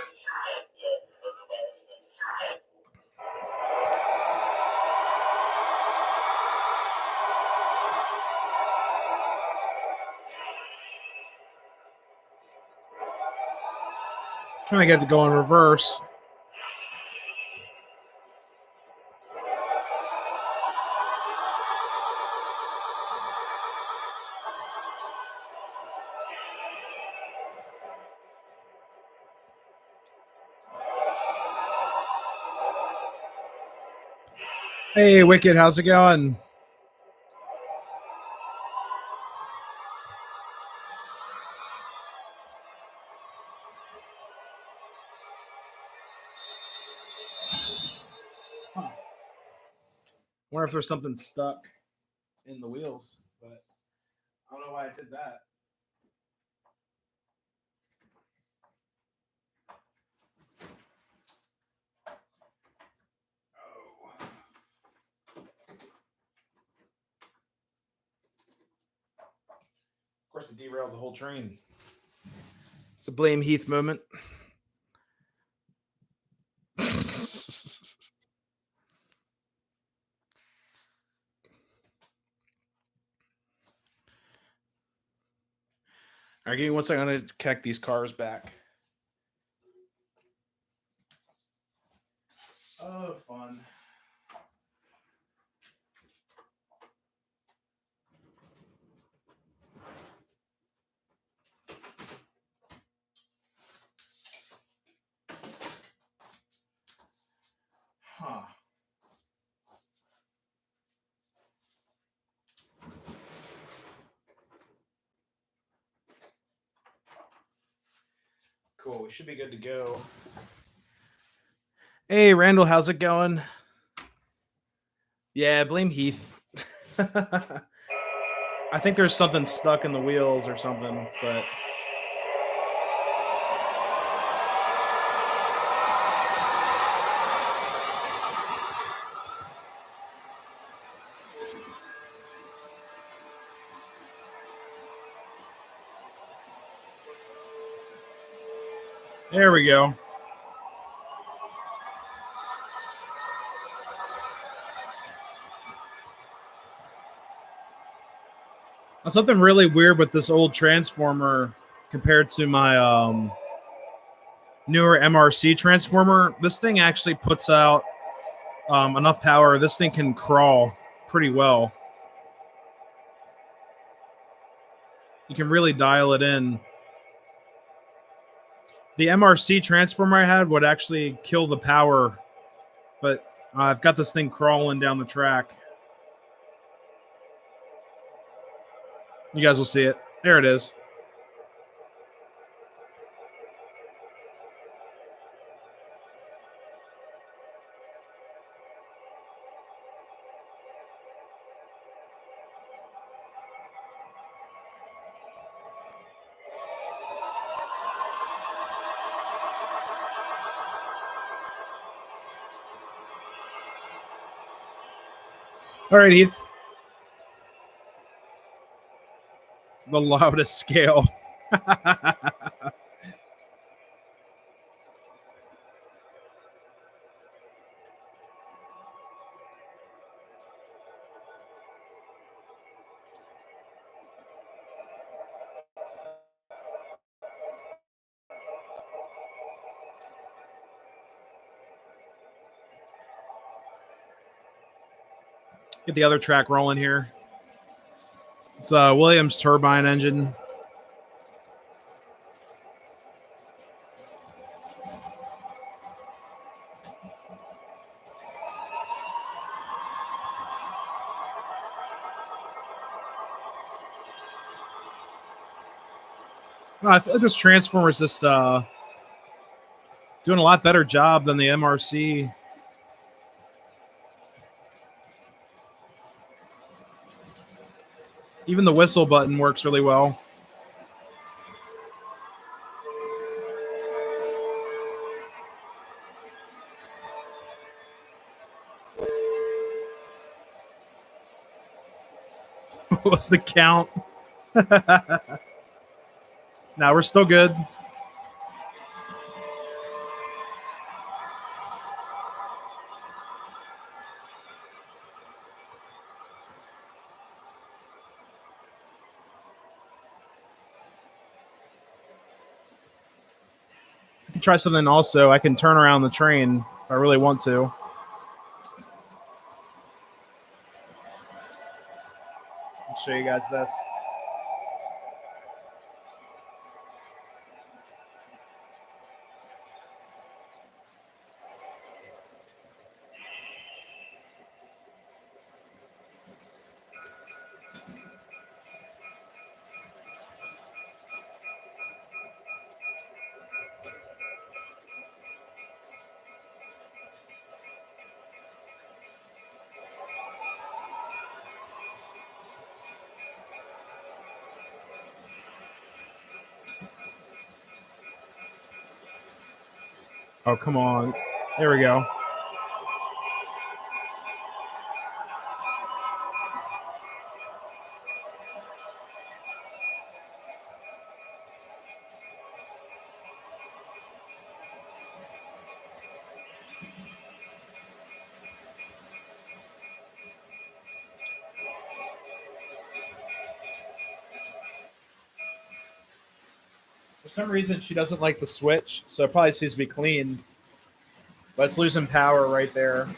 Trying to get it to go in reverse. Hey, Wicked, how's it going? Huh. Wonder if there's something stuck in the wheels, but I don't know why I did that. Of course, it derailed the whole train. It's a blame Heath moment. All right, give me 1 second. I'm going to connect these cars back. Oh, fun. cool. We should be good to go. Hey, Randall, how's it going? Yeah, blame Heath. I think there's something stuck in the wheels or something, but there we go. Something really weird with this old transformer compared to my newer MRC transformer. This thing actually puts out enough power. This thing can crawl pretty well. You can really dial it in. The MRC transformer I had would actually kill the power, but I've got this thing crawling down the track. You guys will see it. There it is. All right, Heath. The loudest scale. Get the other track rolling here. It's a Williams turbine engine. I feel like this transformer is just doing a lot better job than the MRC. Even the whistle button works really well. What's the count? Now we're still good. I can try something also. I can turn around the train if I really want to. I'll show you guys this. Oh, come on. There we go. For some reason, she doesn't like the switch, so it probably needs to be cleaned. But it's losing power right there.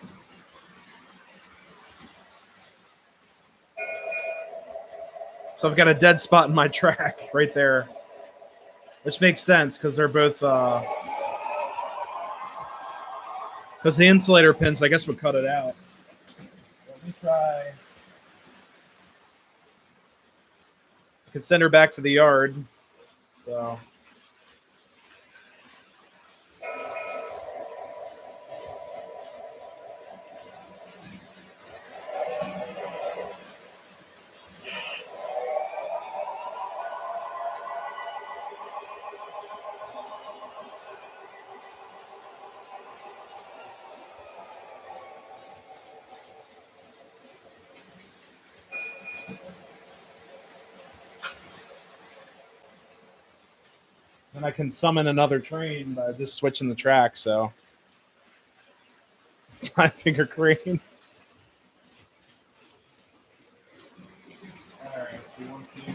So I've got a dead spot in my track right there, which makes sense because they're both because the insulator pins, I guess, would cut it out. Let me try. I can send her back to the yard. So And I can summon another train by just switching the track. So, my finger crane. All right, so 1, 2.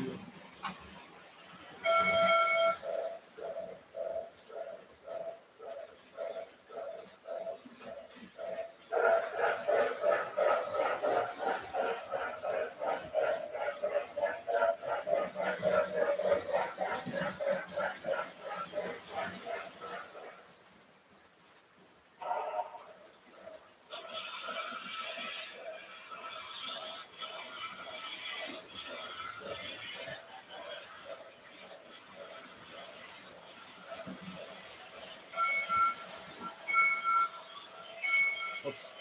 Oops.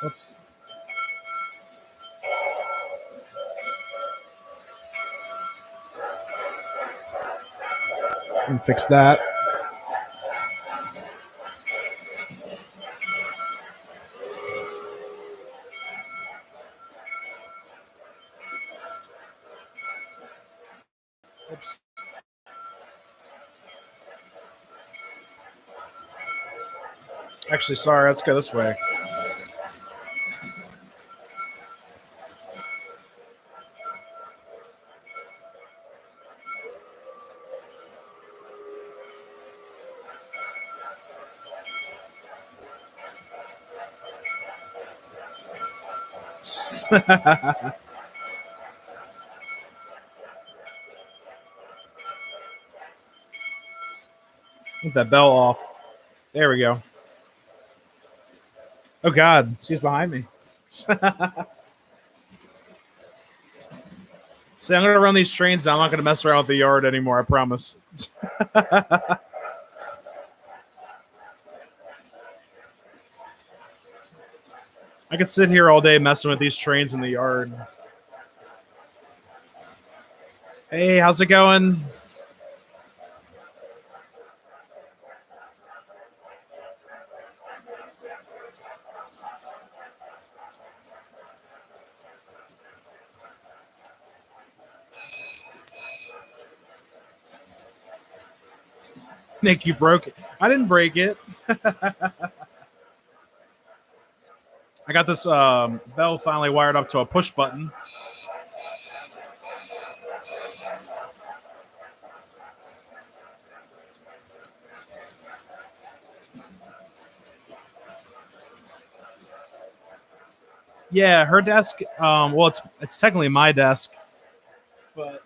Oops. And fix that. Oops. Actually, sorry. Let's go this way. Get that bell off. There we go. Oh God, she's behind me. See, I'm gonna run these trains now. I'm not gonna mess around with the yard anymore. I promise. I could sit here all day messing with these trains in the yard. Hey, how's it going? Nick, you broke it. I didn't break it. I got this bell finally wired up to a push button. Yeah, her desk. Well, it's technically my desk, but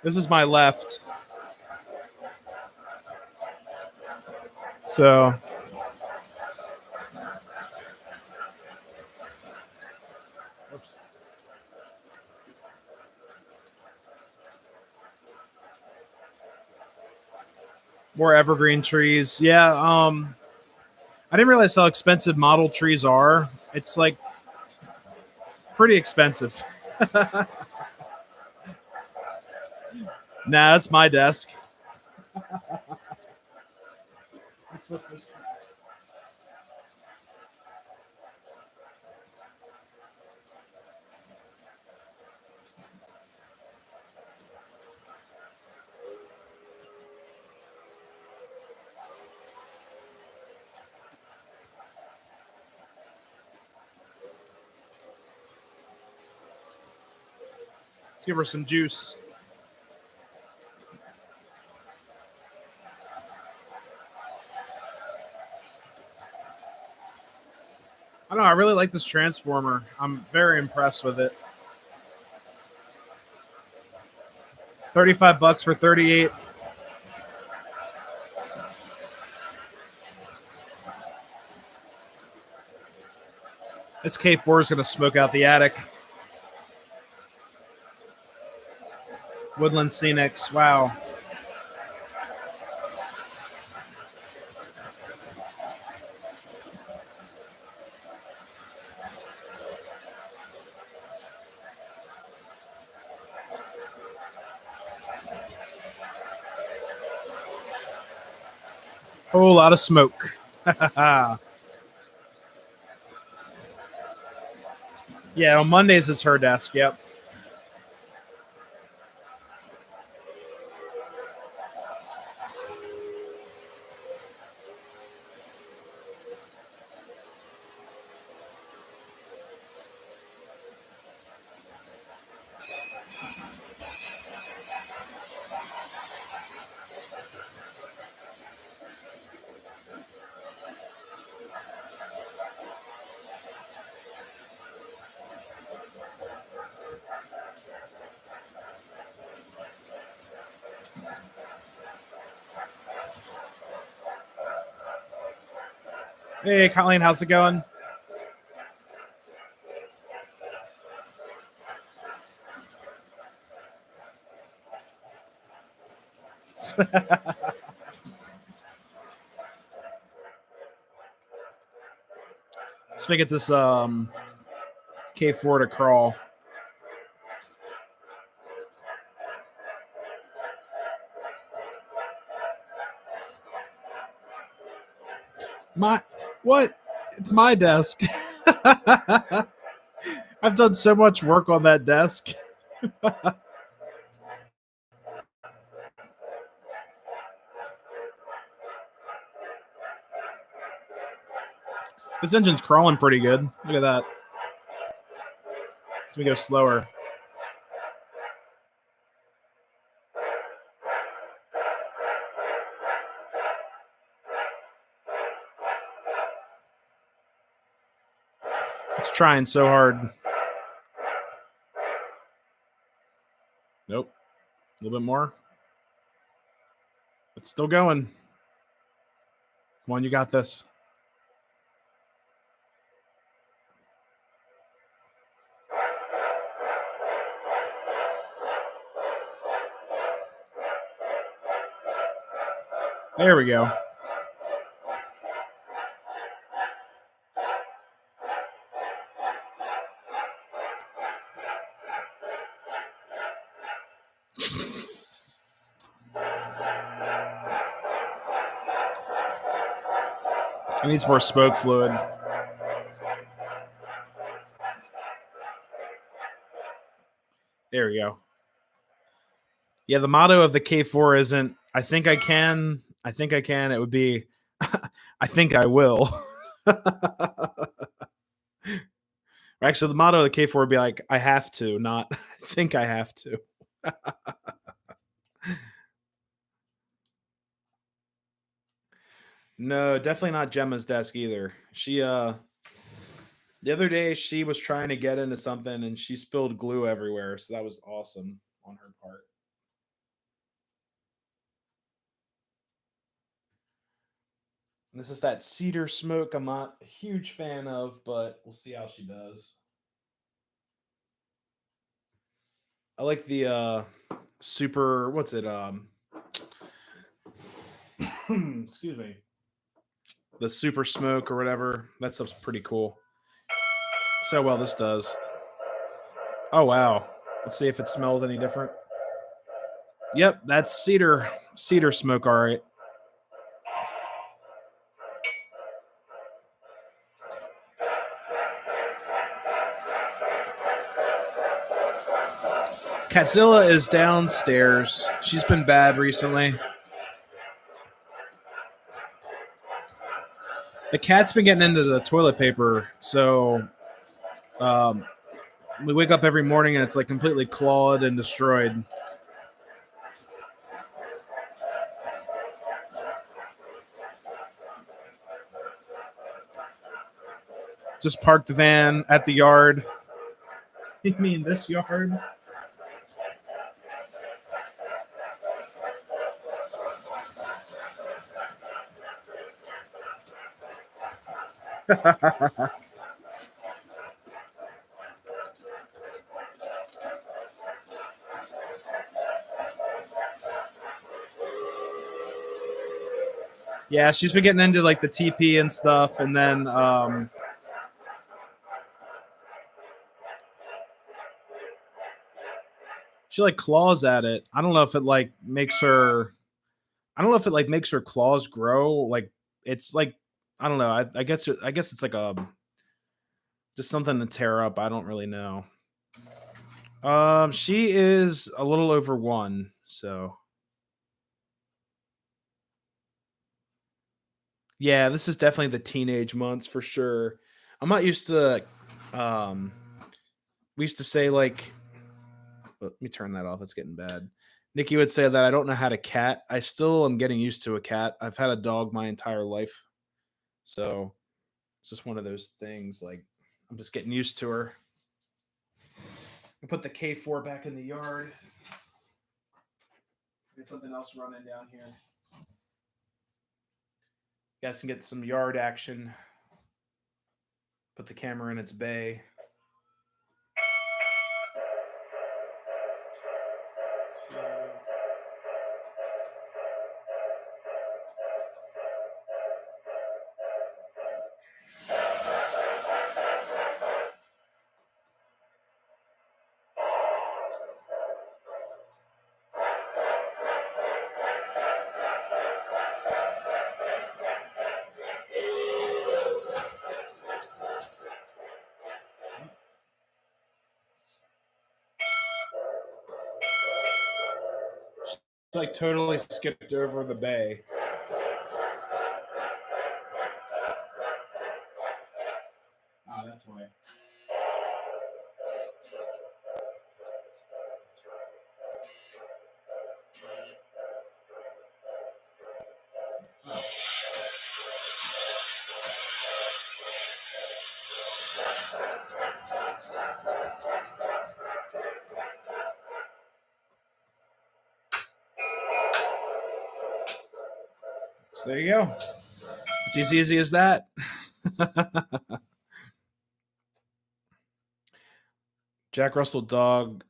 this is my left. So oops. More evergreen trees. Yeah. I didn't realize how expensive model trees are. It's like pretty expensive. Nah, that's my desk. Let's give her some juice. I don't know. I really like this transformer. I'm very impressed with it. 35 bucks for 38. This K4 is going to smoke out the attic. Woodland Scenics. Wow. Whole lot of smoke. Yeah, on Mondays it's her desk. Yep. Hey, Colleen, how's it going? Let's make it this K4 to crawl. My what? It's my desk. I've done so much work on that desk. This engine's crawling pretty good. Look at that. So we go slower. It's trying so hard. Nope. A little bit more. It's still going. Come on, you got this. There we go. It needs more smoke fluid. There we go. Yeah, the motto of the K4 isn't I think I can, I think I can. It would be I think I will. Actually, the motto of the K4 would be like I have to, not I think I have to. No, definitely not Gemma's desk either. She the other day she was trying to get into something and she spilled glue everywhere, so that was awesome on her part. And this is that cedar smoke I'm not a huge fan of, but we'll see how she does. I like the super what's it excuse me. The super smoke or whatever. That stuff's pretty cool. So well this does. Oh wow. Let's see if it smells any different. Yep, that's cedar smoke, all right. Catzilla is downstairs. She's been bad recently. The cat's been getting into the toilet paper, so we wake up every morning and it's like completely clawed and destroyed. Just park the van at the yard. You mean this yard? Yeah, she's been getting into like the TP and stuff, and then she like claws at it. I don't know if it like makes her I don't know if it like makes her claws grow. Like it's like I don't know. I guess it's like just something to tear up. I don't really know. She is a little over 1, so yeah, this is definitely the teenage months for sure. I'm not used to um we used to say like let me turn that off. It's getting bad. Nikki would say that I don't know how to cat. I still am getting used to a cat. I've had a dog my entire life. So it's just one of those things like I'm just getting used to her. I put the K4 back in the yard. Get something else running down here. Guys can get some yard action. Put the camera in its bay. Like totally skipped over the bay. Oh, that's why. Oh. So there you go. It's as easy as that. Jack Russell dog.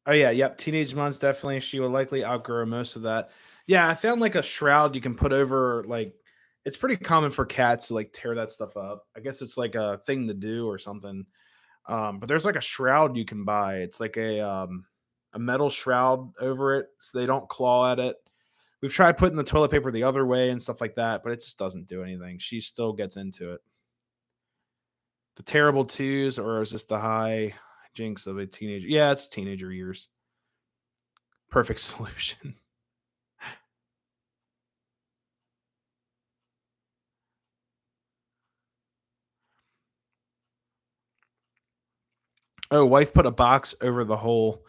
Oh yeah, yep. Teenage months definitely. She will likely outgrow most of that. Yeah, I found like a shroud you can put over like it's pretty common for cats to like tear that stuff up. I guess it's like a thing to do or something. But there's like a shroud you can buy. It's like a metal shroud over it so they don't claw at it. We've tried putting the toilet paper the other way and stuff like that, but it just doesn't do anything. She still gets into it. The terrible twos, or is this the high jinx of a teenager? Yeah, it's teenager years. Perfect solution. Oh, wife put a box over the hole.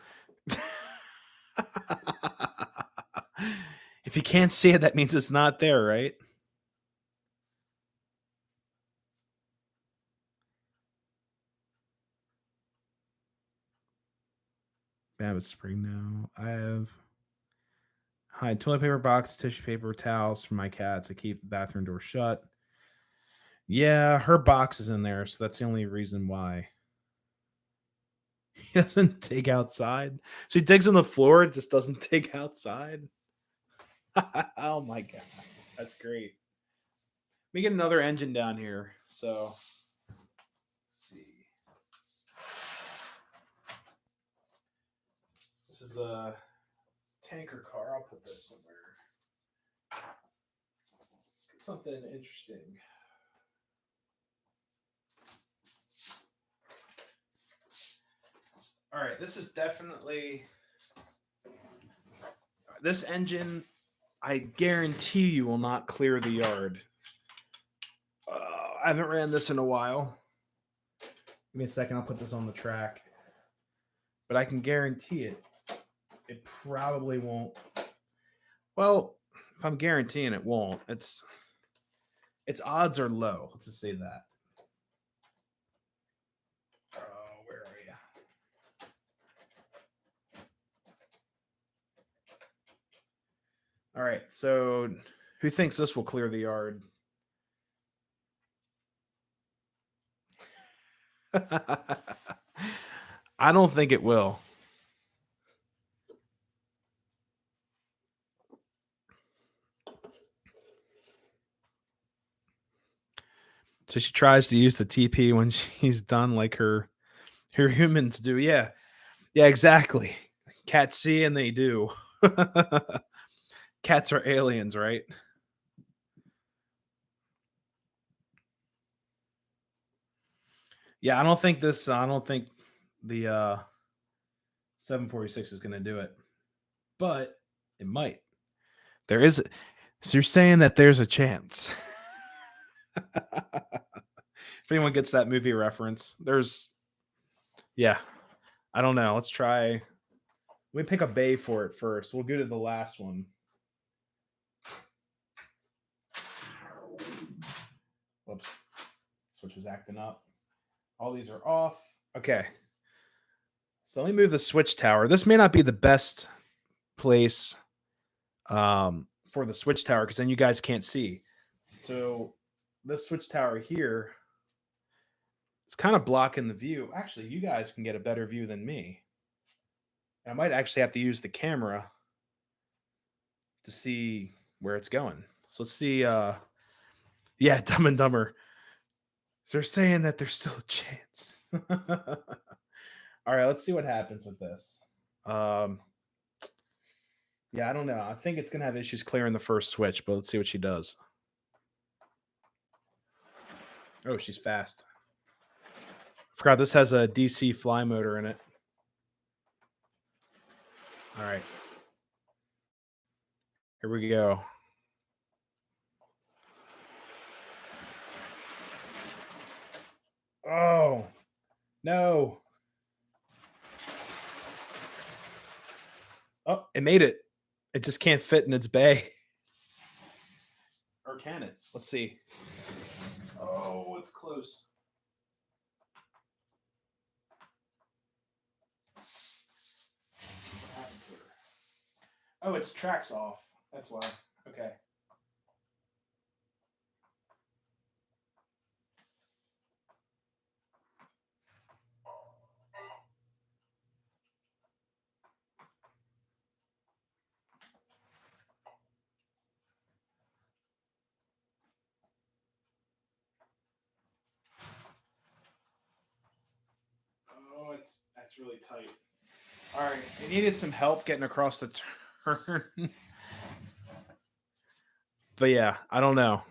If you can't see it, that means it's not there, right? Babbitt spring now. I have hide toilet paper box, tissue paper, towels for my cats to keep the bathroom door shut. Yeah, her box is in there, so that's the only reason why. He doesn't dig outside. So he digs on the floor, it just doesn't dig outside. Oh my god. That's great. Let me get another engine down here. So let's see. This is the tanker car. I'll put this somewhere. Get something interesting. All right, this is definitely this engine. I guarantee you will not clear the yard. I haven't ran this in a while. Give me a second. I'll put this on the track. But I can guarantee it. It probably won't. Well, if I'm guaranteeing it won't, its odds are low. Let's just say that. Oh, where are you? All right. So, who thinks this will clear the yard? I don't think it will. So she tries to use the TP when she's done, like her humans do. Yeah, yeah, exactly. Cats see and they do. Cats are aliens, right? Yeah, I don't think the 746 is going to do it, but it might. There is. So you're saying that there's a chance. If anyone gets that movie reference, yeah, I don't know. Let's try. Let me pick a bay for it first. We'll go to the last one. Whoops. Switch was acting up. All these are off. Okay. So let me move the switch tower. This may not be the best place for the switch tower because then you guys can't see. So this switch tower here, it's kind of blocking the view. Actually, you guys can get a better view than me. And I might actually have to use the camera to see where it's going. So let's see. Yeah, Dumb and Dumber. So they're saying that there's still a chance. All right, let's see what happens with this. Yeah, I don't know. I think it's gonna have issues clearing the first switch, but let's see what she does. Oh, she's fast. Forgot this has a DC fly motor in it. All right. Here we go. Oh, no. Oh, it made it. It just can't fit in its bay. Or can it? Let's see. Oh, it's close. What happened to her? Oh, its track's off. That's why. Okay. Oh, that's really tight. All right, it needed some help getting across the turn. But yeah, I don't know.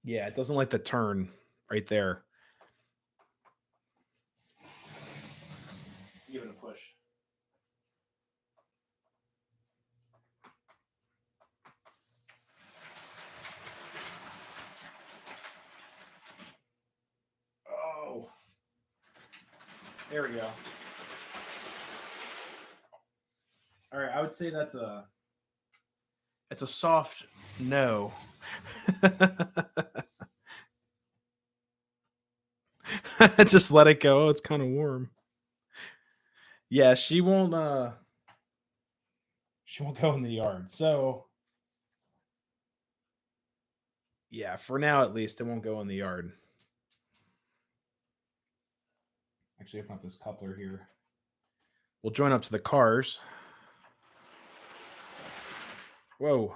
Yeah, it doesn't like the turn right there. Give it a push. Oh, there we go. All right, I would say it's a soft no. Just let it go. Oh, it's kind of warm. Yeah, she won't go in the yard. So yeah, for now at least, it won't go in the yard. Actually, open up this coupler here. We'll join up to the cars. Whoa.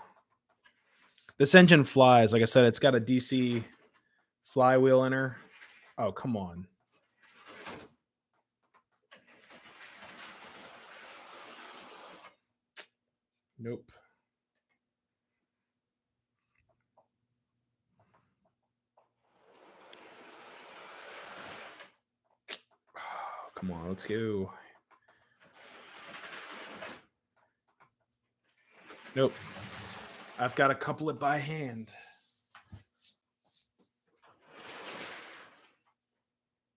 This engine flies. Like I said, it's got a DC flywheel in her. Oh, come on. Nope. Oh, come on, let's go. Nope. I've got to couple it by hand.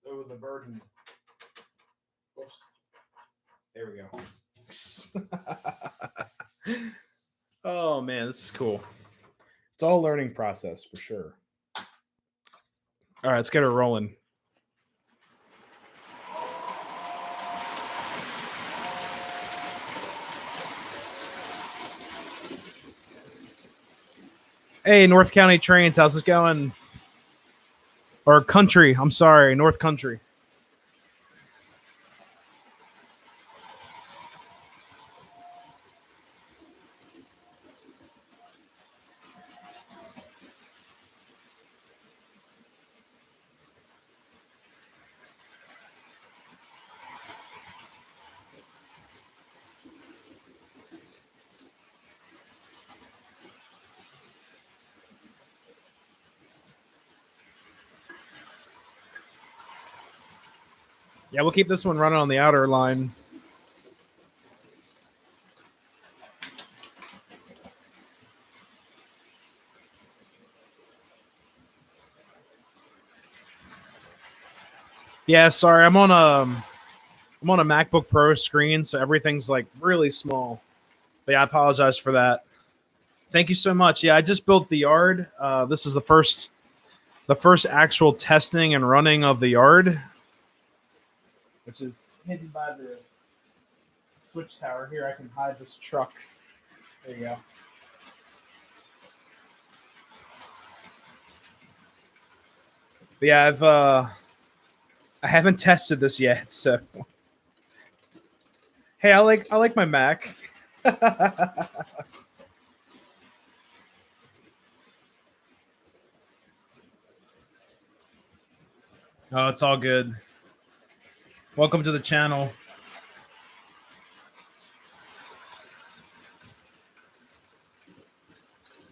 Oh, the burden. Whoops. There we go. Oh man, this is cool. It's all a learning process for sure. All right, let's get her rolling. Hey, North County Trains, how's this going? Or Country, I'm sorry, North Country. Yeah, we'll keep this one running on the outer line. Yeah, sorry, I'm on a MacBook Pro screen, so everything's like really small. But yeah, I apologize for that. Thank you so much. Yeah, I just built the yard. This is the first actual testing and running of the yard, which is hidden by the switch tower. Here, I can hide this truck. There you go. But yeah, I haven't tested this yet, so hey, I like my Mac. Oh, it's all good. Welcome to the channel.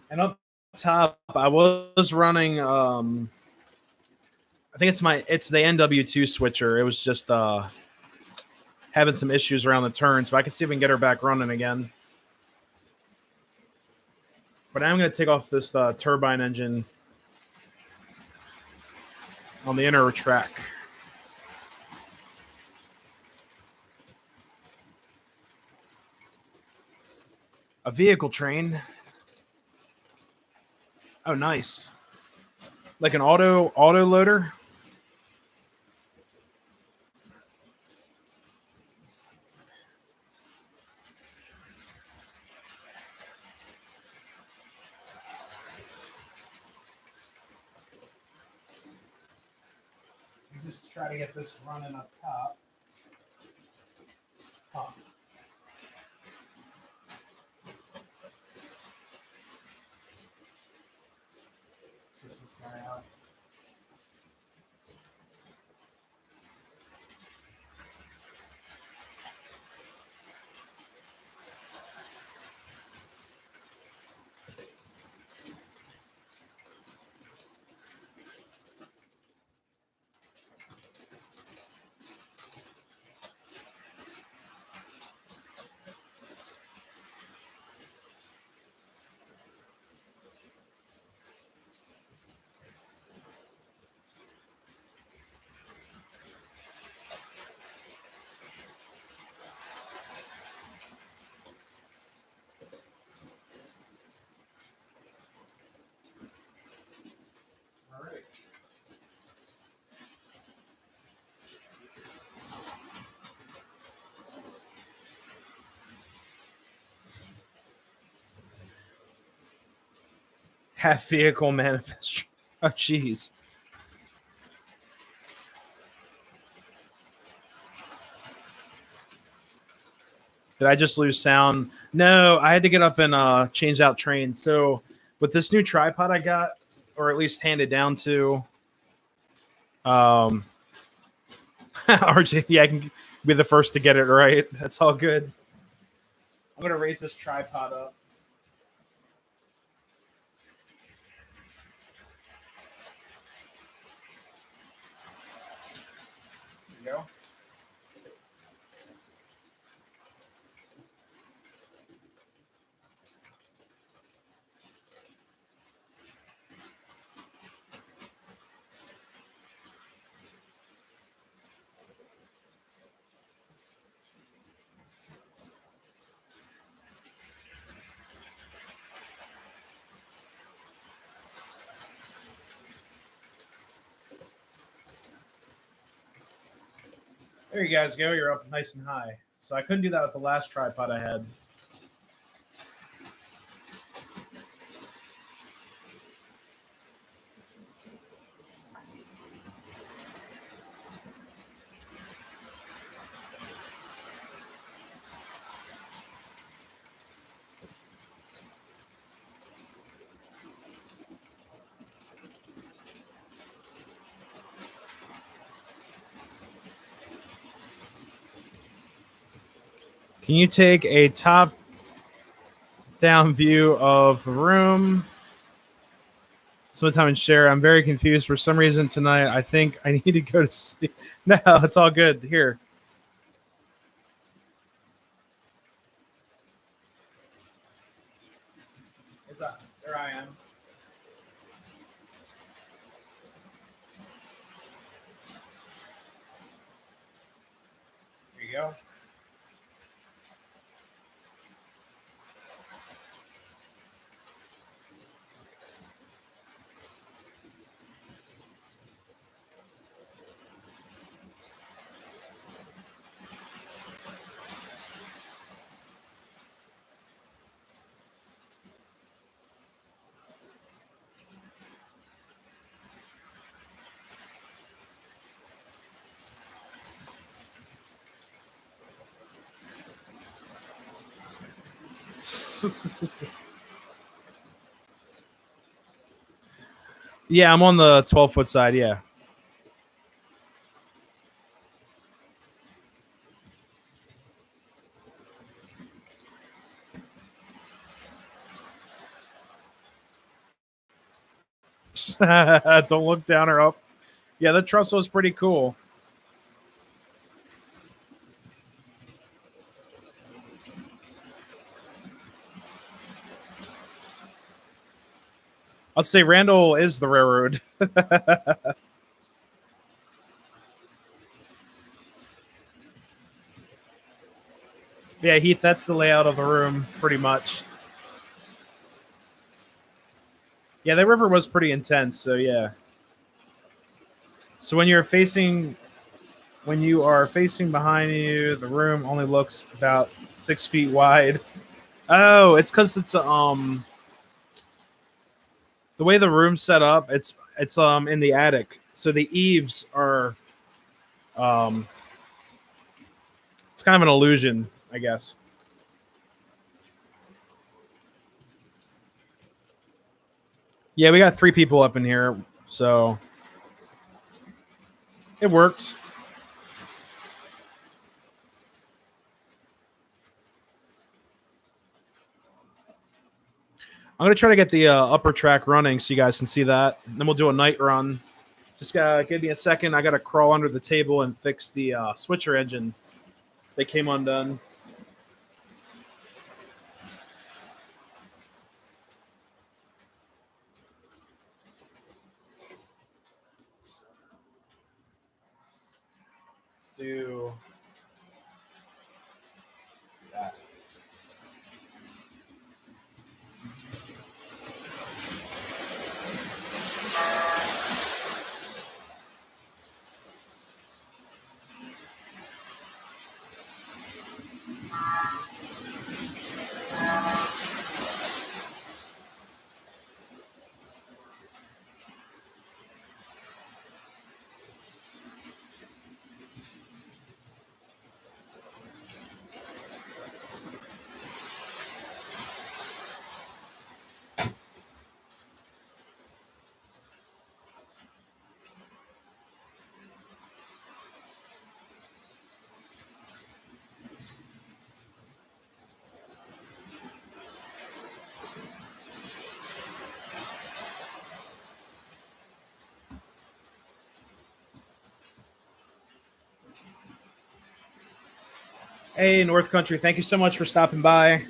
And up top, I was running I think it's the NW2 switcher. It was just having some issues around the turns, but I can see if we can get her back running again. But I'm going to take off this turbine engine on the inner track. A vehicle train. Oh, nice. Like an auto loader. Just try to get this running up top. Huh. Push this guy out. All right. Half vehicle manifest. Oh, jeez. Did I just lose sound? No, I had to get up and change out trains. So with this new tripod I got, or at least handed down to, RJ, yeah, I can be the first to get it right. That's all good. I'm gonna raise this tripod up. There you go. There you guys go. You're up nice and high. So I couldn't do that with the last tripod I had. Can you take a top-down view of the room? sometime and share. I'm very confused for some reason tonight. I think I need to go to sleep. No, it's all good. Here. There I am. There you go. Yeah, I'm on the 12-foot side. Yeah. Don't look down or up. Yeah, the trestle is pretty cool. I'll say Randall is the railroad. Yeah, Heath, that's the layout of the room, pretty much. Yeah, the river was pretty intense, so yeah. So when you are facing behind you, the room only looks about 6 feet wide. Oh, it's because it's the way the room's set up. It's in the attic, so the eaves are it's kind of an illusion, I guess. Yeah, we got 3 people up in here, so it works. I'm gonna try to get the upper track running so you guys can see that. And then we'll do a night run. Just give me a second. I gotta crawl under the table and fix the switcher engine. They came undone. Let's do that. Hey, North Country, thank you so much for stopping by.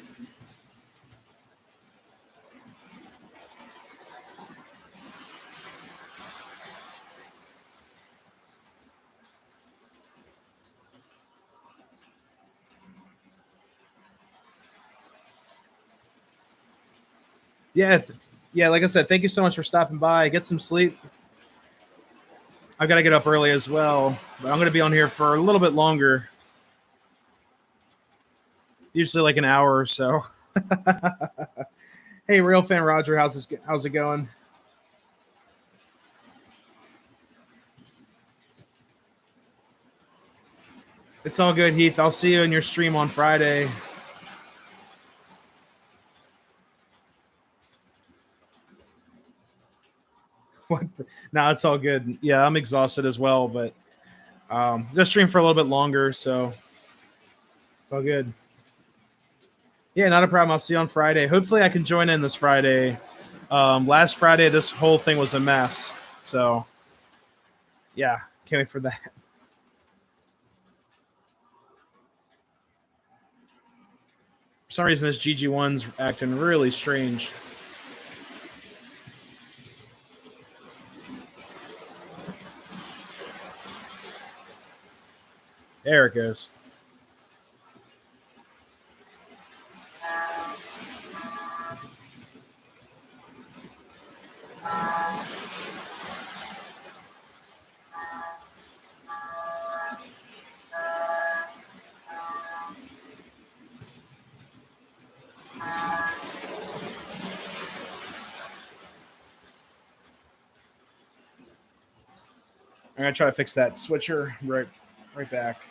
Yeah, yeah. Like I said, thank you so much for stopping by. Get some sleep. I've got to get up early as well, but I'm going to be on here for a little bit longer. Usually like an hour or so. Hey, real fan Roger, how's it going? It's all good, Heath. I'll see you in your stream on Friday. What? No, it's all good. Yeah, I'm exhausted as well, but just stream for a little bit longer, so it's all good. Yeah, not a problem. I'll see you on Friday. Hopefully, I can join in this Friday. Last Friday, this whole thing was a mess. So, yeah, can't wait for that. For some reason, this GG1's acting really strange. There it goes. I'm gonna try to fix that switcher right back.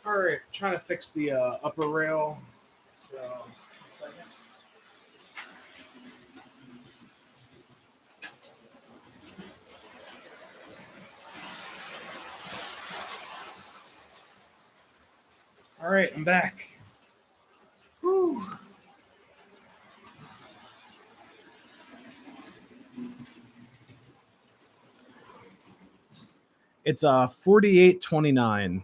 All right, trying to fix the upper rail. So, a second. All right, I'm back. Whew. It's 4829.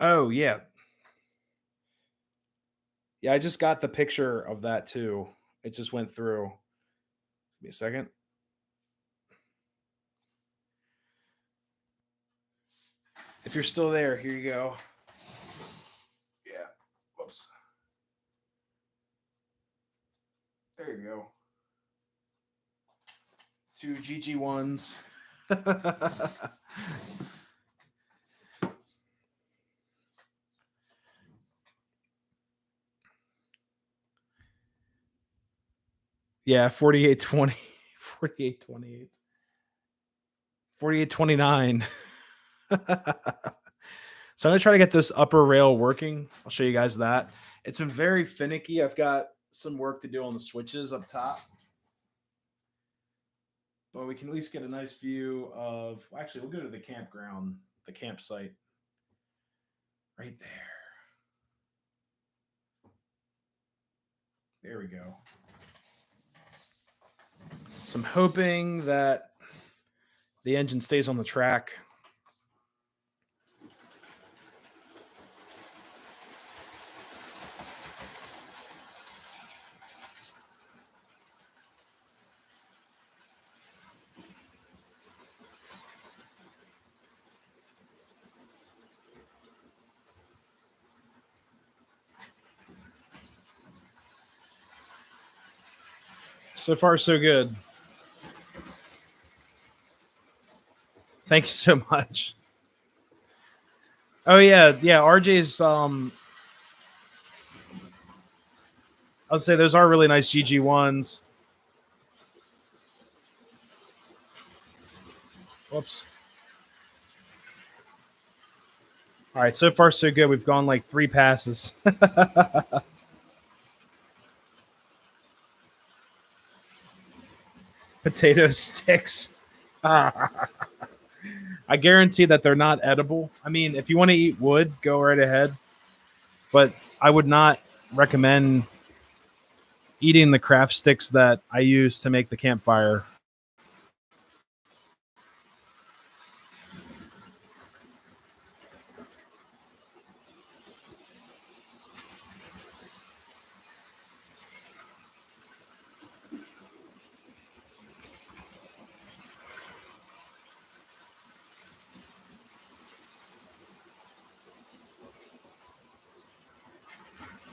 Oh yeah. Yeah, I just got the picture of that too. It just went through. Give me a second. If you're still there, here you go. Yeah. Whoops. There you go. Two GG1s. Yeah, 4820. 4828. 4829. So I'm gonna try to get this upper rail working. I'll show you guys that. It's been very finicky. I've got some work to do on the switches up top. But we can at least get a nice view of actually we'll go to the campground, the campsite. Right there. There we go. So I'm hoping that the engine stays on the track. So far, so good. Thank you so much. Oh yeah. RJ's. I would say those are really nice GG ones. Whoops. All right, so far so good. We've gone like 3 passes. Potato sticks. I guarantee that they're not edible. I mean, if you want to eat wood, go right ahead. But I would not recommend eating the craft sticks that I use to make the campfire.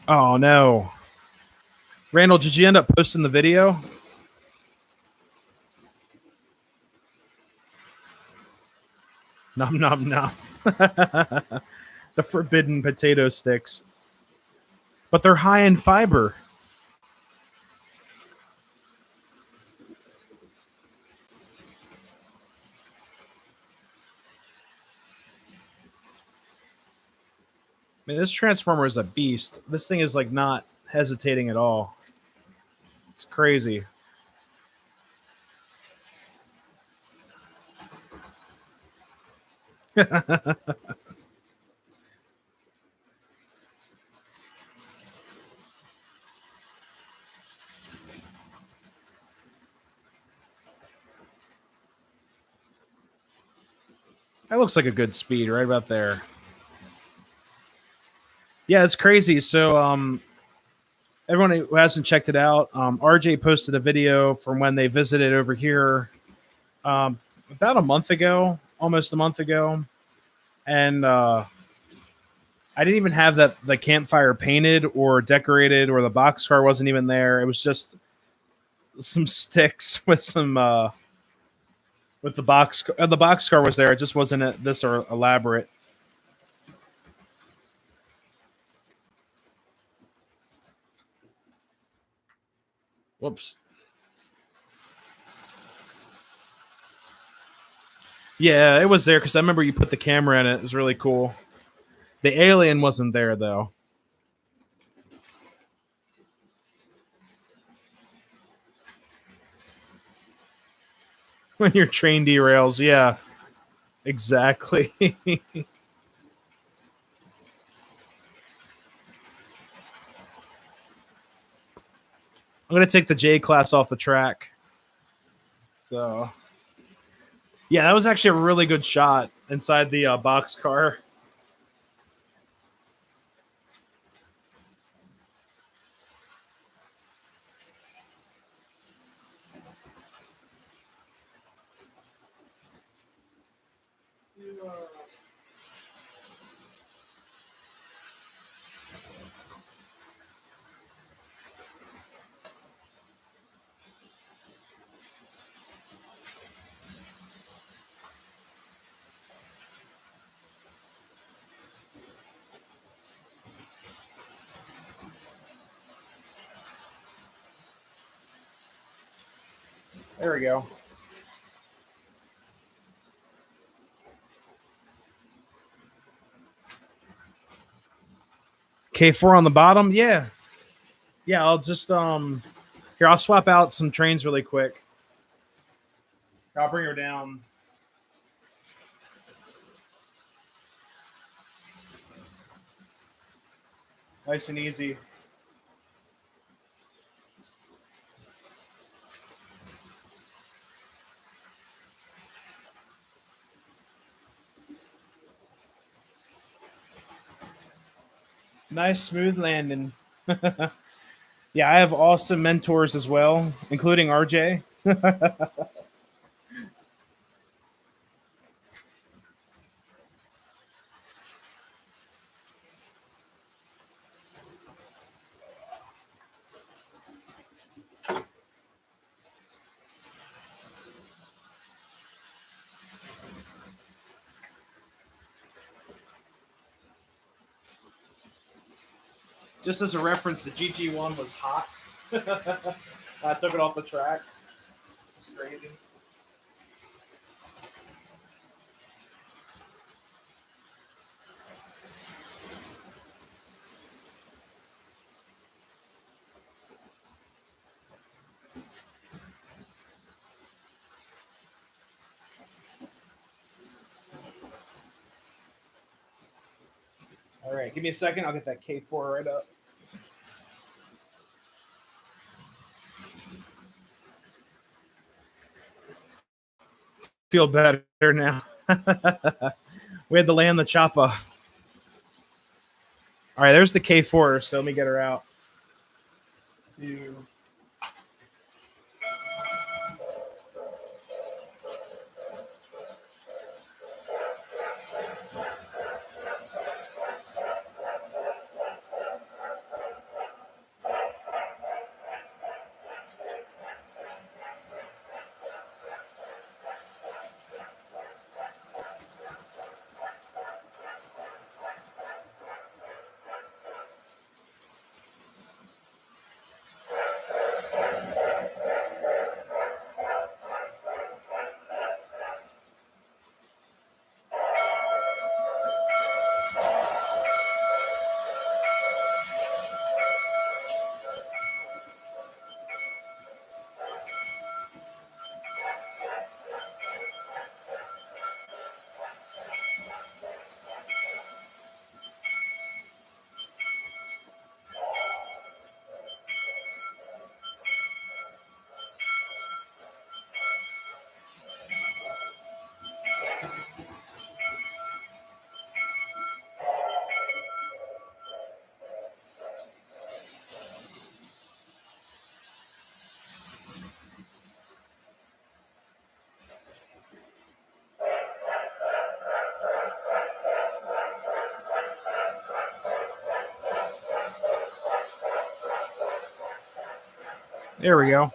Oh no. Randall, did you end up posting the video? Nom nom nom. The forbidden potato sticks. But they're high in fiber. I mean, this transformer is a beast. This thing is like not hesitating at all. It's crazy. That looks like a good speed right about there. Yeah, it's crazy. So everyone who hasn't checked it out, RJ posted a video from when they visited over here about a month ago, almost a month ago. And I didn't even have the campfire painted or decorated, or the boxcar wasn't even there. It was just some sticks with some with the box. The boxcar was there. It just wasn't this or elaborate. Whoops. Yeah, it was there because I remember you put the camera in it. It was really cool. The alien wasn't there though. When your train derails, yeah, exactly. I'm gonna take the J class off the track. So, yeah, that was actually a really good shot inside the box car. There we go. K4 on the bottom. Yeah, yeah. I'll just here. I'll swap out some trains really quick. I'll bring her down. Nice and easy. Nice smooth landing. Yeah, I have awesome mentors as well, including RJ. Just as a reference, the GG1 was hot. I took it off the track. This is crazy. All right, give me a second. I'll get that K4 right up. Feel better now. We had to land the choppa. All right, there's the K4. So let me get her out. There we go.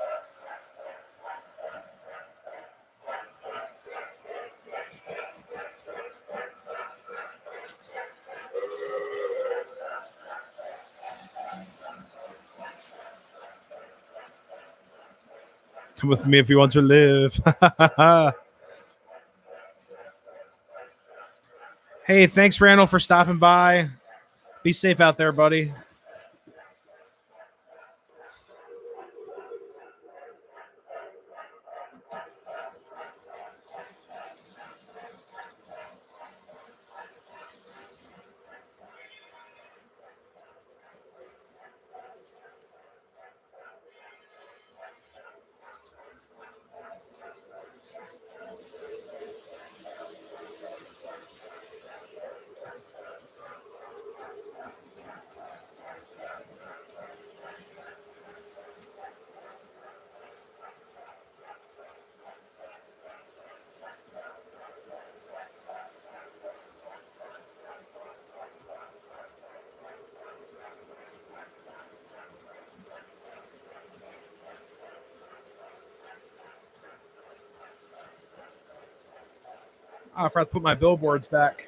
Come with me if you want to live. Hey, thanks, Randall, for stopping by. Be safe out there, buddy. I forgot to put my billboards back.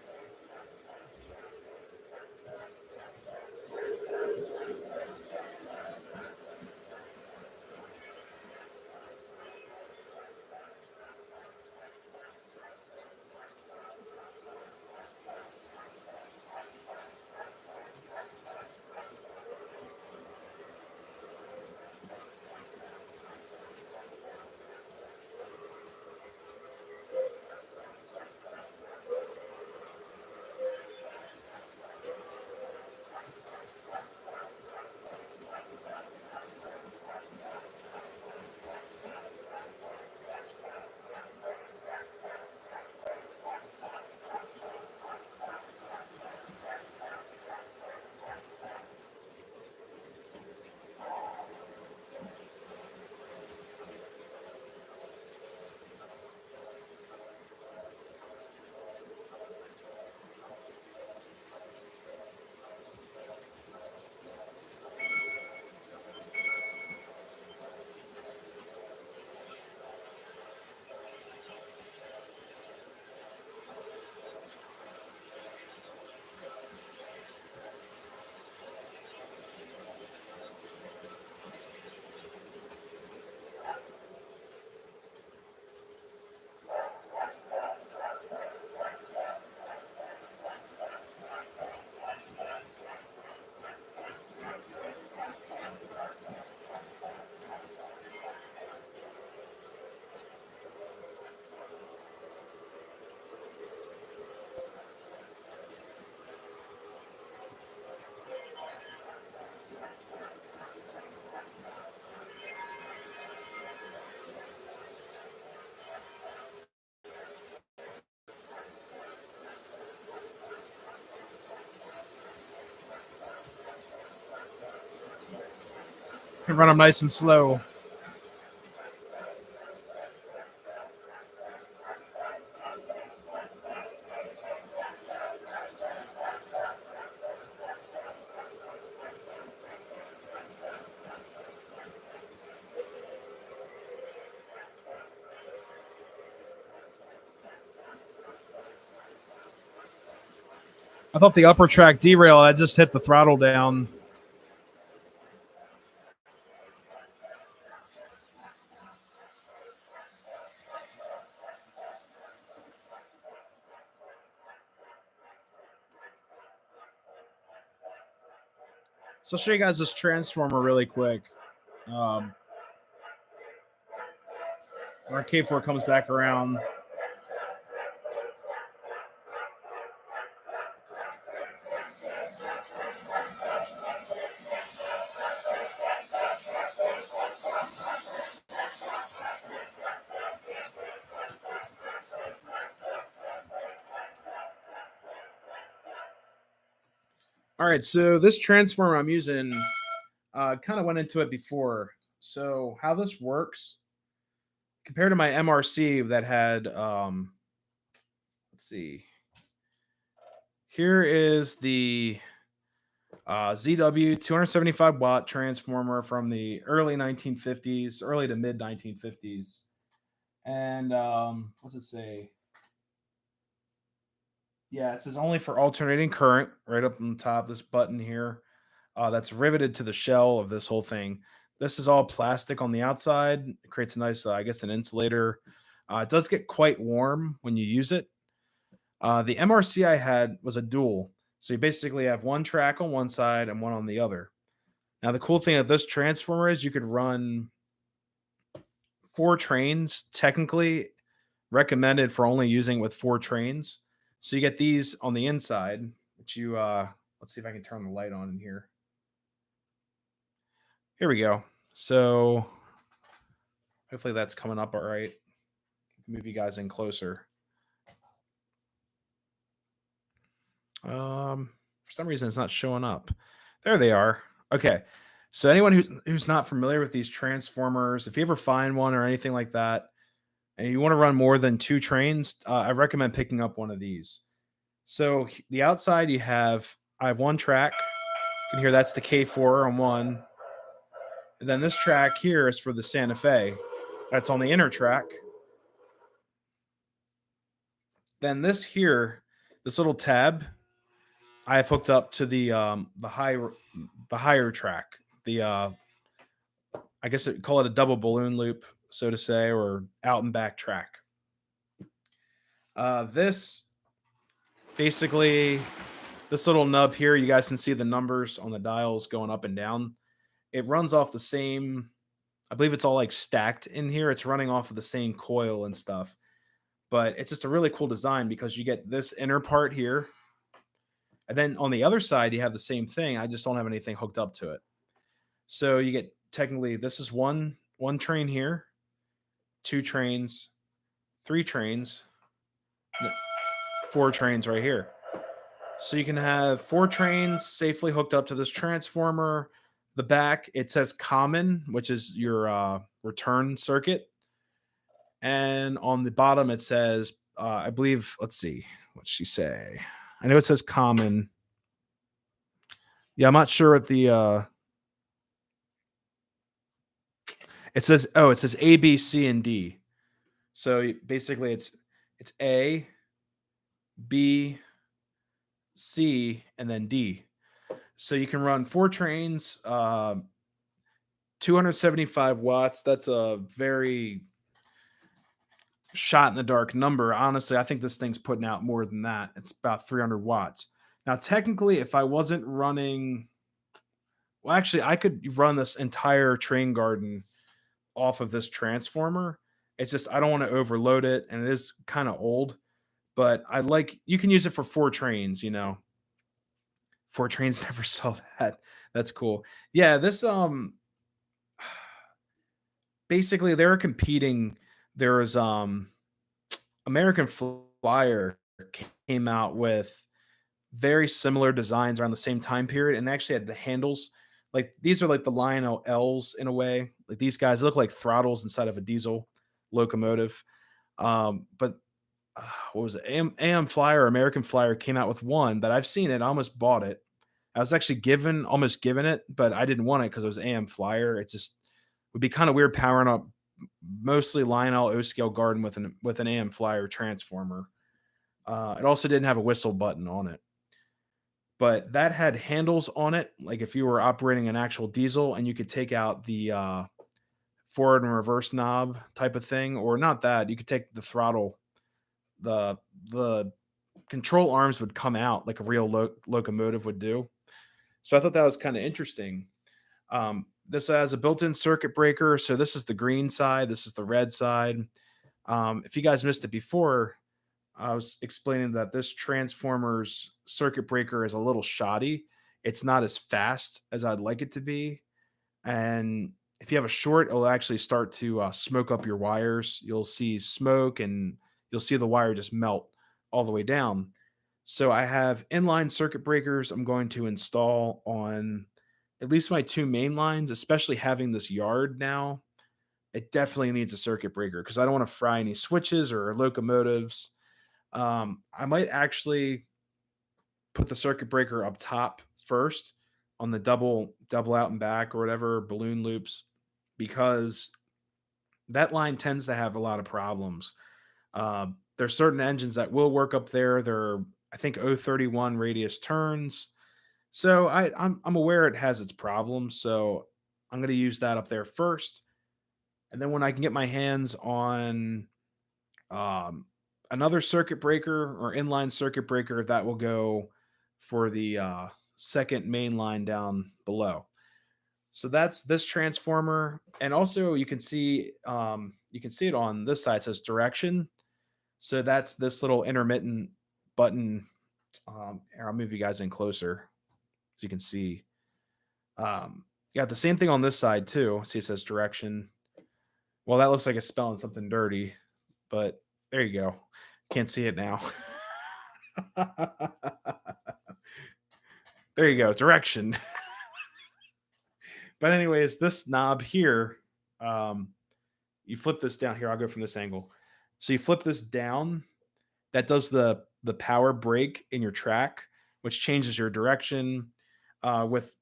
Run them nice and slow. I thought the upper track derail, I just hit the throttle down. So I'll show you guys this transformer really quick. Our K4 comes back around. All right, so this transformer I'm using, kind of went into it before. So how this works compared to my MRC that had, let's see, here is the ZW 275 watt transformer from the early 1950s, early to mid 1950s. And what's it say? Yeah, it says only for alternating current right up on the top, this button here. That's riveted to the shell of this whole thing. This is all plastic on the outside. It creates a nice, I guess, an insulator. It does get quite warm when you use it. The MRC I had was a dual. So you basically have one track on one side and one on the other. Now, the cool thing of this transformer is you could run 4 trains, technically recommended for only using with 4 trains. So you get these on the inside, which you, let's see if I can turn the light on in here. Here we go. So hopefully that's coming up all right. Move you guys in closer. For some reason it's not showing up. There they are. Okay. So anyone who's not familiar with these transformers, if you ever find one or anything like that, and you want to run more than 2 trains, I recommend picking up one of these. So the outside I have one track. You can hear that's the K4 on one. And then this track here is for the Santa Fe. That's on the inner track. Then this here, this little tab, I have hooked up to the higher track. The I guess call it a double balloon loop, so to say, or out and back track. This basically, this little nub here, you guys can see the numbers on the dials going up and down. It runs off the same, I believe it's all like stacked in here. It's running off of the same coil and stuff. But it's just a really cool design because you get this inner part here. And then on the other side, you have the same thing. I just don't have anything hooked up to it. So you get technically, this is one train here, 2 trains, 3 trains, 4 trains right here. So you can have 4 trains safely hooked up to this transformer. The back, it says common, which is your return circuit. And on the bottom, it says, I believe, let's see, what's she say? I know it says common. Yeah, I'm not sure what the, it says A, B, C, and D. So basically it's A, B, C, and then D. So you can run 4 trains, 275 watts. That's a very shot in the dark number. Honestly, I think this thing's putting out more than that. It's about 300 watts. Now, technically, if I wasn't running, well, actually, I could run this entire train garden off of this transformer. It's just I don't want to overload it, and it is kind of old. But you can use it for 4 trains. 4 trains never saw that. That's cool. Yeah, this basically they were competing. There was American Flyer came out with very similar designs around the same time period, and they actually had the handles like these are like the Lionel L's in a way. Like these guys look like throttles inside of a diesel locomotive. But what was it? AM Flyer or American Flyer came out with one that I've seen it. I almost bought it. I was actually almost given it, but I didn't want it because it was AM Flyer. It just would be kind of weird powering up mostly Lionel O scale Garden with an AM Flyer transformer. It also didn't have a whistle button on it, but that had handles on it. Like if you were operating an actual diesel, and you could take out the forward and reverse knob type of thing, or not that you could take the throttle, the control arms would come out like a real locomotive would do. So I thought that was kind of interesting. This has a built-in circuit breaker. So this is the green side. This is the red side. If you guys missed it before, I was explaining that this transformer's circuit breaker is a little shoddy. It's not as fast as I'd like it to be. And if you have a short, it'll actually start to smoke up your wires. You'll see smoke and you'll see the wire just melt all the way down. So I have inline circuit breakers I'm going to install on at least my two main lines, especially having this yard now. It definitely needs a circuit breaker because I don't want to fry any switches or locomotives. I might actually put the circuit breaker up top first on the double out and back or whatever balloon loops, because that line tends to have a lot of problems. There's certain engines that will work up there. They're, I think, 031 radius turns. So I'm aware it has its problems. So I'm going to use that up there first. And then when I can get my hands on um, another circuit breaker or inline circuit breaker, that will go for the second main line down below. So that's this transformer, and also you can see it on this side. It says direction. So that's this little intermittent button. Here, I'll move you guys in closer so you can see. Yeah, the same thing on this side too. See, it says direction. Well, that looks like it's spelling something dirty, but there you go. Can't see it now. There you go, direction. But anyways, this knob here, you flip this down here. I'll go from this angle. So you flip this down. That does the power brake in your track, which changes your direction. With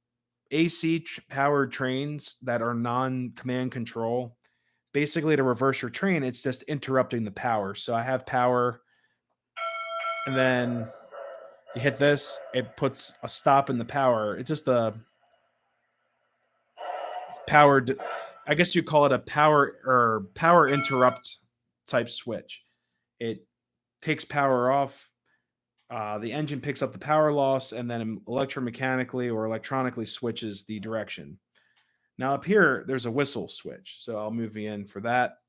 AC powered trains that are non-command control, basically to reverse your train, it's just interrupting the power. So I have power, and then you hit this, it puts a stop in the power. It's just a powered, I guess you call it a power interrupt type switch. It takes power off. The engine picks up the power loss and then electromechanically or electronically switches the direction. Now up here, there's a whistle switch. So I'll move you in for that.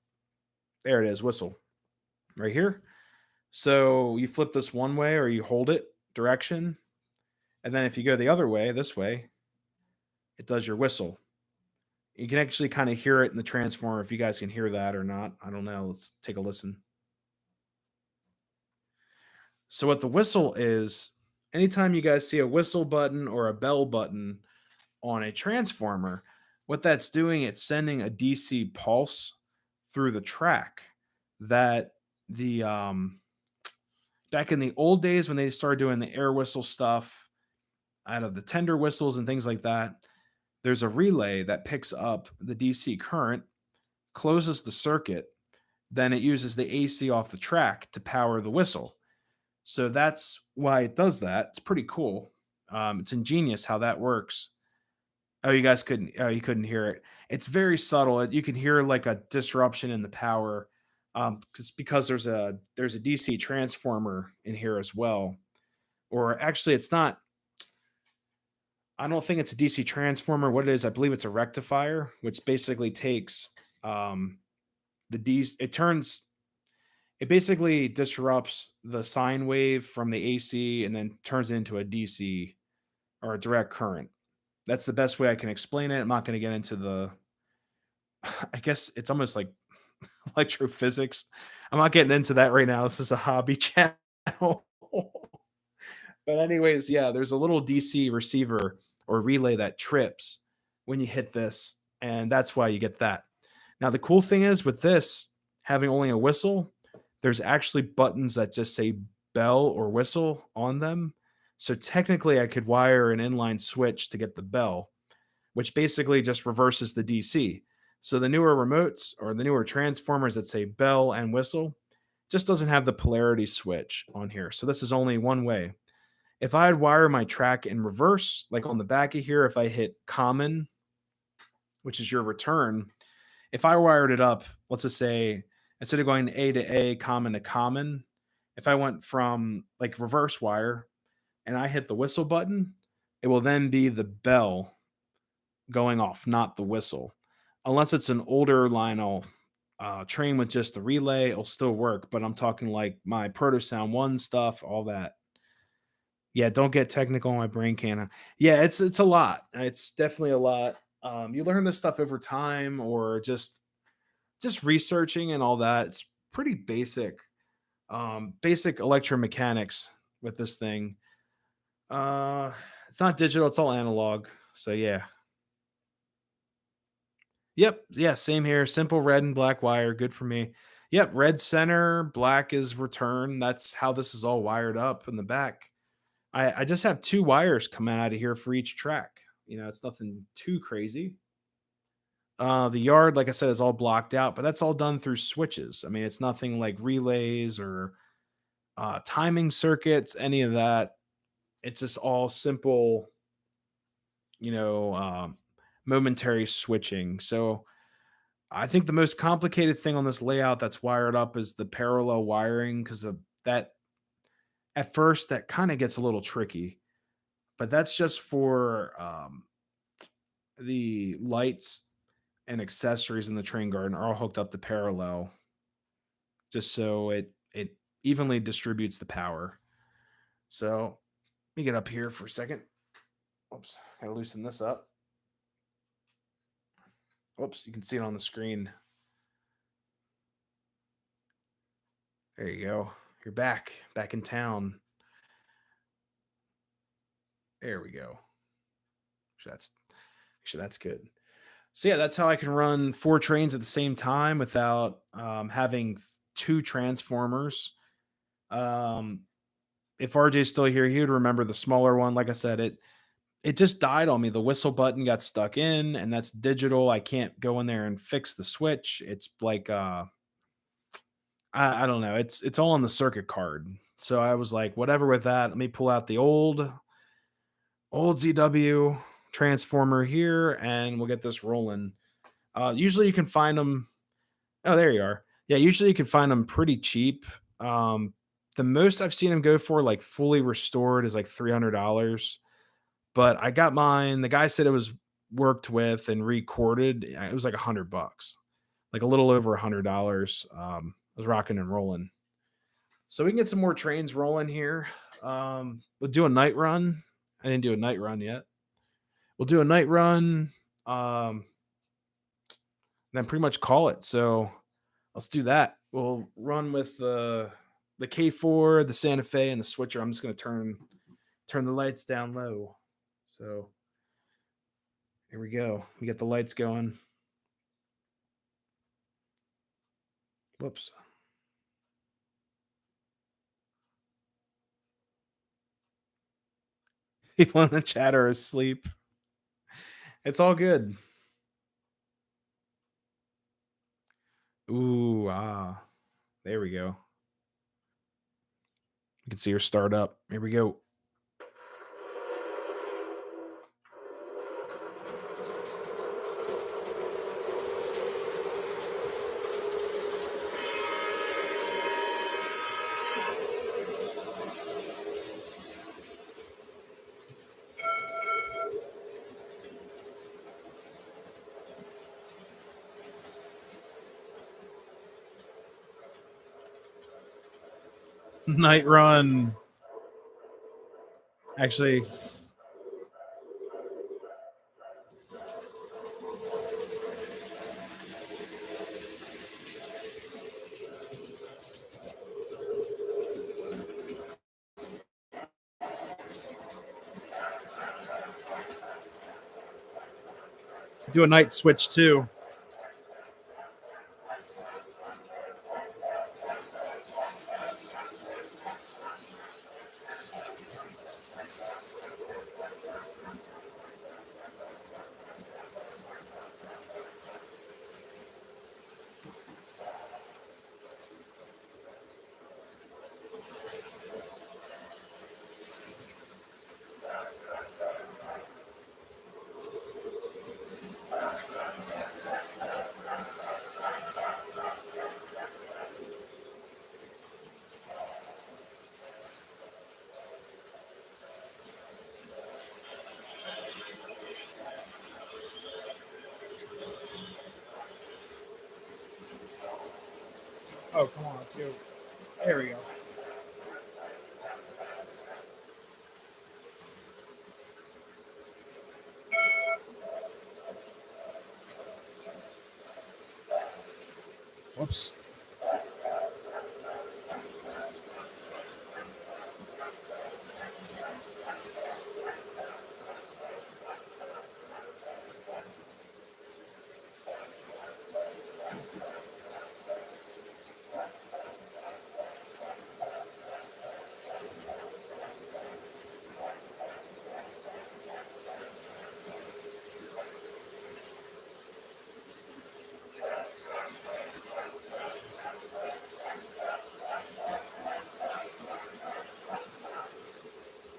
There it is, whistle right here. So you flip this one way or you hold it, direction. And then if you go the other way, this way, it does your whistle. You can actually kind of hear it in the transformer. If you guys can hear that or not, I don't know. Let's take a listen. So what the whistle is, anytime you guys see a whistle button or a bell button on a transformer, what that's doing, it's sending a DC pulse through the track that the back in the old days when they started doing the air whistle stuff out of the tender whistles and things like that, there's a relay that picks up the DC current, closes the circuit, then it uses the AC off the track to power the whistle. So that's why it does that. It's pretty cool. It's ingenious how that works. Oh, you guys couldn't. Oh, you couldn't hear it. It's very subtle. You can hear like a disruption in the power, because there's a DC transformer in here as well. Or actually, it's not. I don't think it's a DC transformer. What it is, I believe it's a rectifier, which basically takes the DC. It basically disrupts the sine wave from the AC and then turns it into a DC or a direct current. That's the best way I can explain it. I'm not going to get into the, I guess it's almost like electrophysics. I'm not getting into that right now. This is a hobby channel. But anyways, yeah, there's a little DC receiver or relay that trips when you hit this, and that's why you get that. Now, the cool thing is with this having only a whistle, there's actually buttons that just say bell or whistle on them. So technically, I could wire an inline switch to get the bell, which basically just reverses the DC. So the newer remotes or the newer transformers that say bell and whistle just doesn't have the polarity switch on here. So this is only one way. If I had wire my track in reverse, like on the back of here, if I hit common, which is your return, if I wired it up, let's just say instead of going A to A, common to common, if I went from like reverse wire and I hit the whistle button, it will then be the bell going off, not the whistle. Unless it's an older Lionel train with just the relay, it'll still work. But I'm talking like my Proto Sound 1 stuff, all that. Yeah, don't get technical. My brain can't. Yeah, it's a lot. It's definitely a lot. You learn this stuff over time, or just researching and all that. It's pretty basic, basic electromechanics with this thing. It's not digital; it's all analog. So yeah. Yep. Yeah. Same here. Simple red and black wire. Good for me. Yep. Red center, black is return. That's how this is all wired up in the back. I just have two wires coming out of here for each track. It's nothing too crazy. The yard, like I said, is all blocked out, but that's all done through switches. I mean, it's nothing like relays or timing circuits, any of that. It's just all simple, you know, momentary switching. So I think the most complicated thing on this layout that's wired up is the parallel wiring because of that. At first, that kind of gets a little tricky, but that's just for the lights and accessories in the train garden are all hooked up to parallel, just so it evenly distributes the power. So let me get up here for a second. Oops, gotta loosen this up. Oops, you can see it on the screen. There you go. You're back in town. There we go. That's good. So yeah, that's how I can run 4 trains at the same time without having two transformers. Um, if RJ's still here, he would remember the smaller one. Like I said, it just died on me. The whistle button got stuck in, and that's digital. I can't go in there and fix the switch. It's like I don't know. It's all on the circuit card. So I was like, whatever with that. Let me pull out the old ZW transformer here, and we'll get this rolling. Usually you can find them. Oh, there you are. Yeah, usually you can find them pretty cheap. Um, the most I've seen them go for, like fully restored, is like $300. But I got mine. The guy said it was worked with and recorded. It was like $100, like a little over $100. I was rocking and rolling. So we can get some more trains rolling here. We'll do a night run. I didn't do a night run yet. We'll do a night run. Then pretty much call it. So let's do that. We'll run with the K4, the Santa Fe, and the switcher. I'm just going to turn the lights down low. So here we go. We get the lights going. Whoops. People in the chat are asleep. It's all good. Ooh, there we go. You can see her start up. Here we go. Night run. Actually, Do a night switch too. Oh, come on, let's go. There we go. Whoops.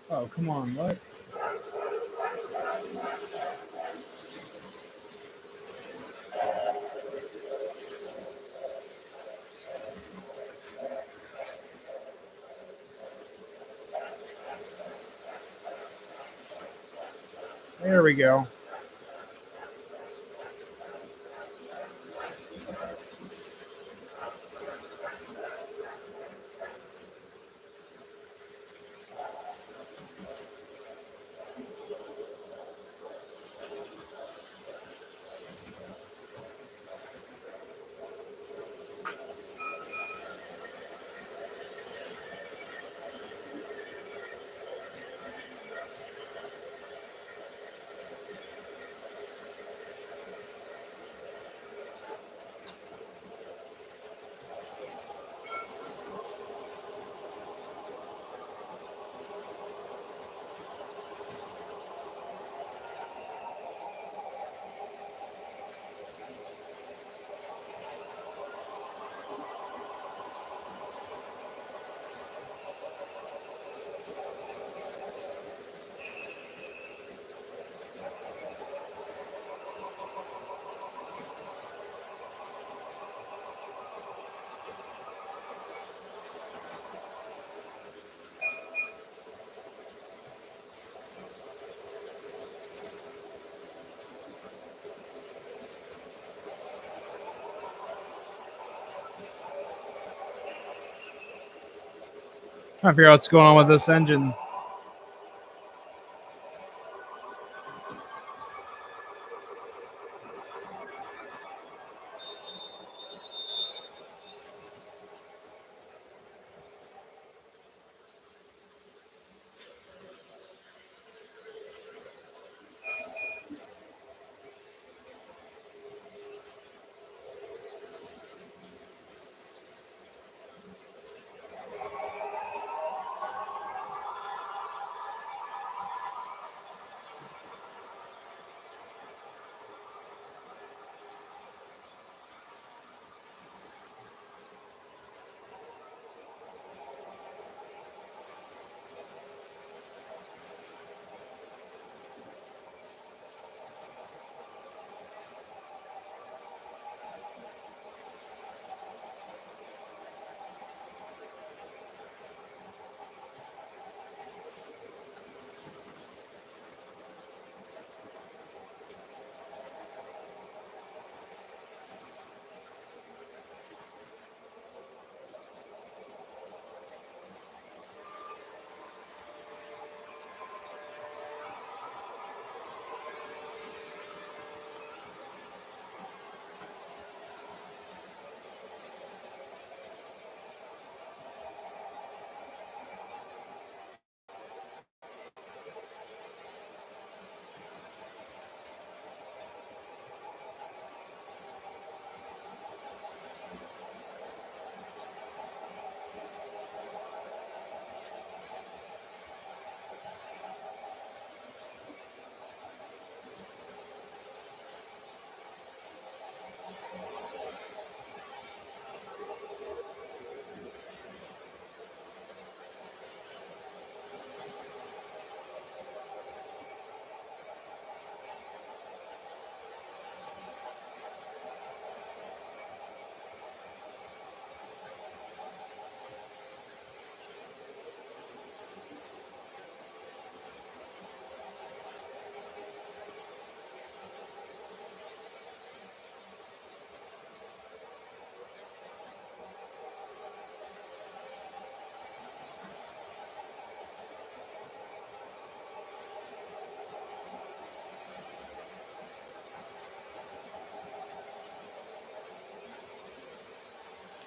Oh, come on, what? There we go. Trying to figure out what's going on with this engine.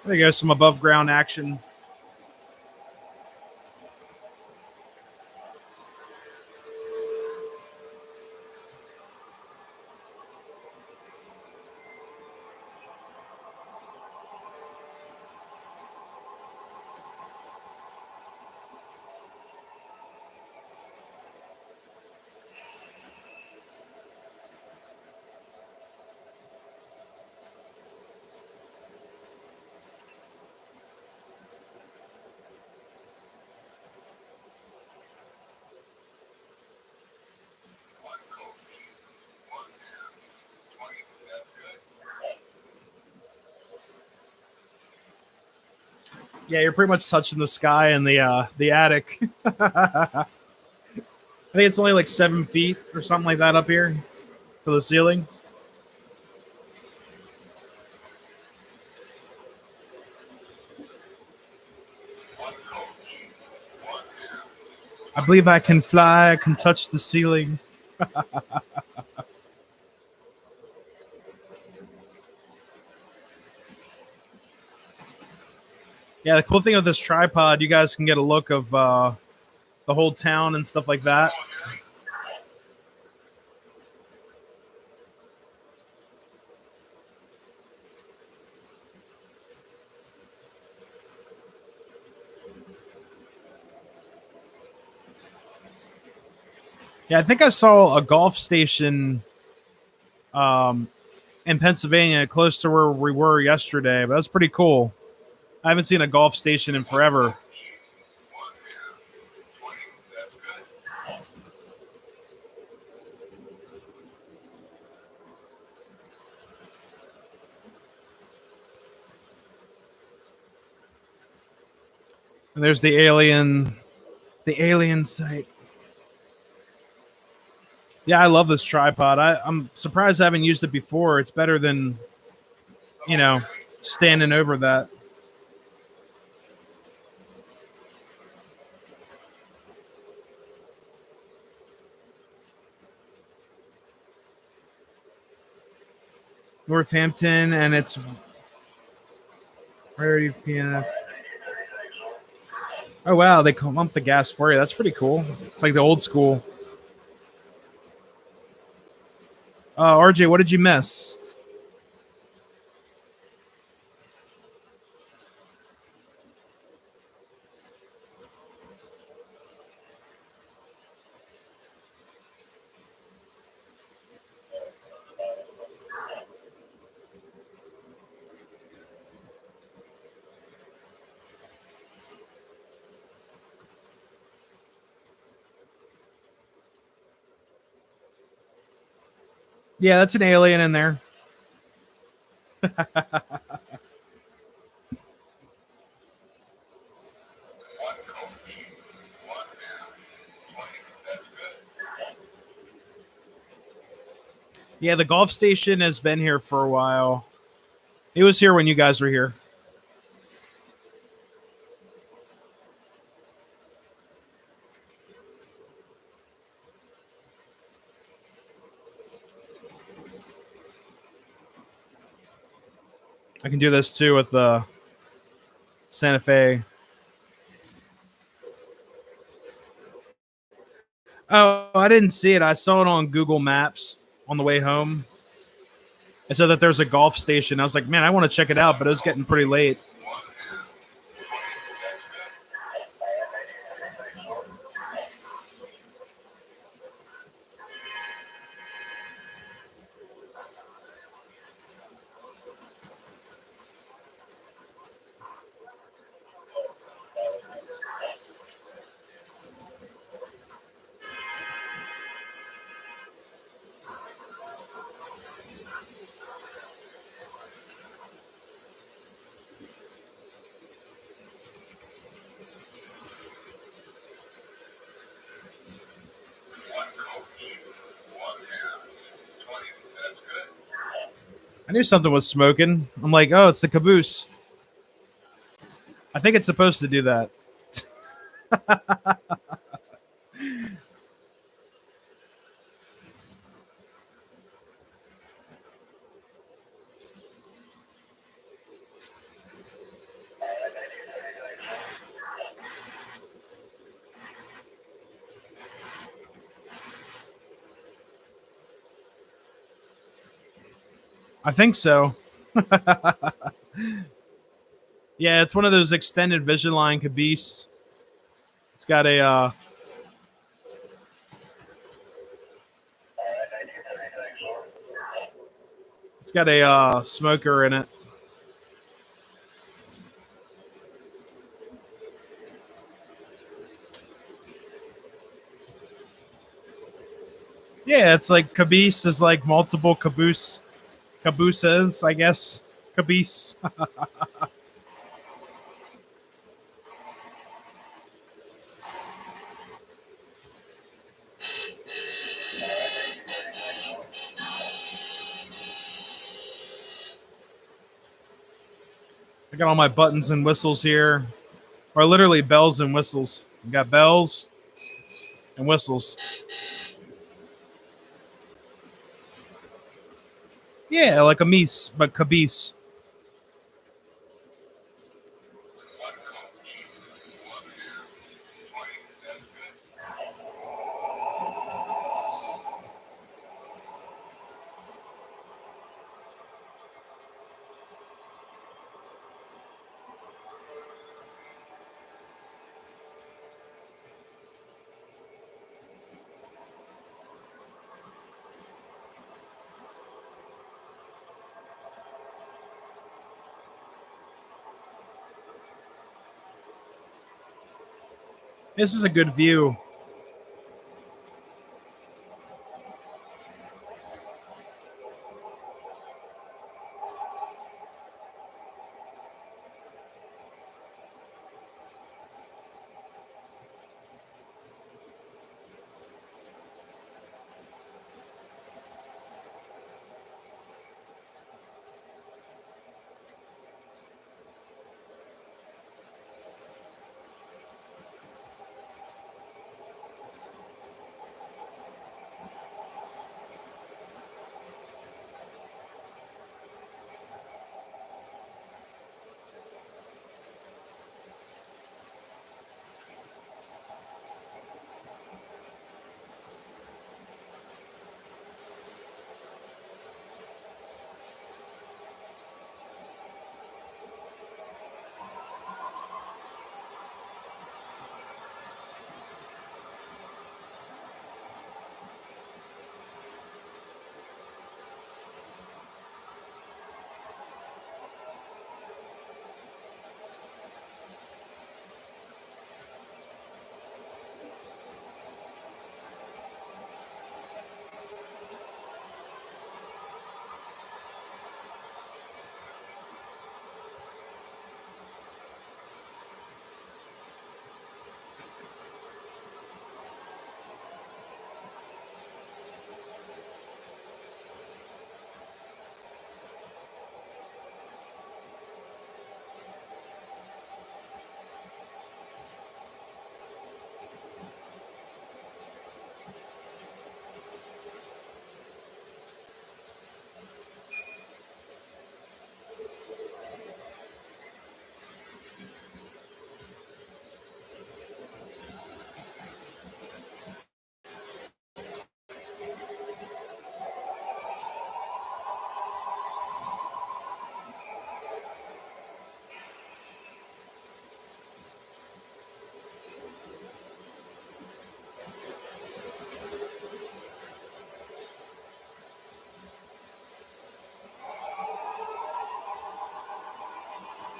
There you go, some above ground action. Yeah, you're pretty much touching the sky in the attic. I think it's only like 7 feet or something like that up here to the ceiling. I believe I can fly. I can touch the ceiling. Yeah, the cool thing with this tripod, you guys can get a look of the whole town and stuff like that. Yeah, I think I saw a golf station in Pennsylvania close to where we were yesterday, but that's pretty cool. I haven't seen a golf station in forever. And there's the alien site. Yeah, I love this tripod. I'm surprised I haven't used it before. It's better than, you know, standing over that. Northampton, and it's rarity of peanuts. Oh wow, they pump the gas for you. That's pretty cool. It's like the old school. RJ, what did you miss? Yeah, that's an alien in there. Yeah, the golf station has been here for a while. It was here when you guys were here. I can do this too with the Santa Fe. Oh, I didn't see it. I saw it on Google Maps on the way home. It said that there's a golf station. I was like, man, I want to check it out, but it was getting pretty late. I knew something was smoking. I'm like, oh, it's the caboose. I think it's supposed to do that. I think so. Yeah, it's one of those extended vision line caboose. It's got a smoker in it. Yeah, it's like caboose is like multiple cabooses, I guess. Caboose. I got all my buttons and whistles here, or literally bells and whistles. You got bells and whistles. Yeah, like a meese, but caboose. This is a good view.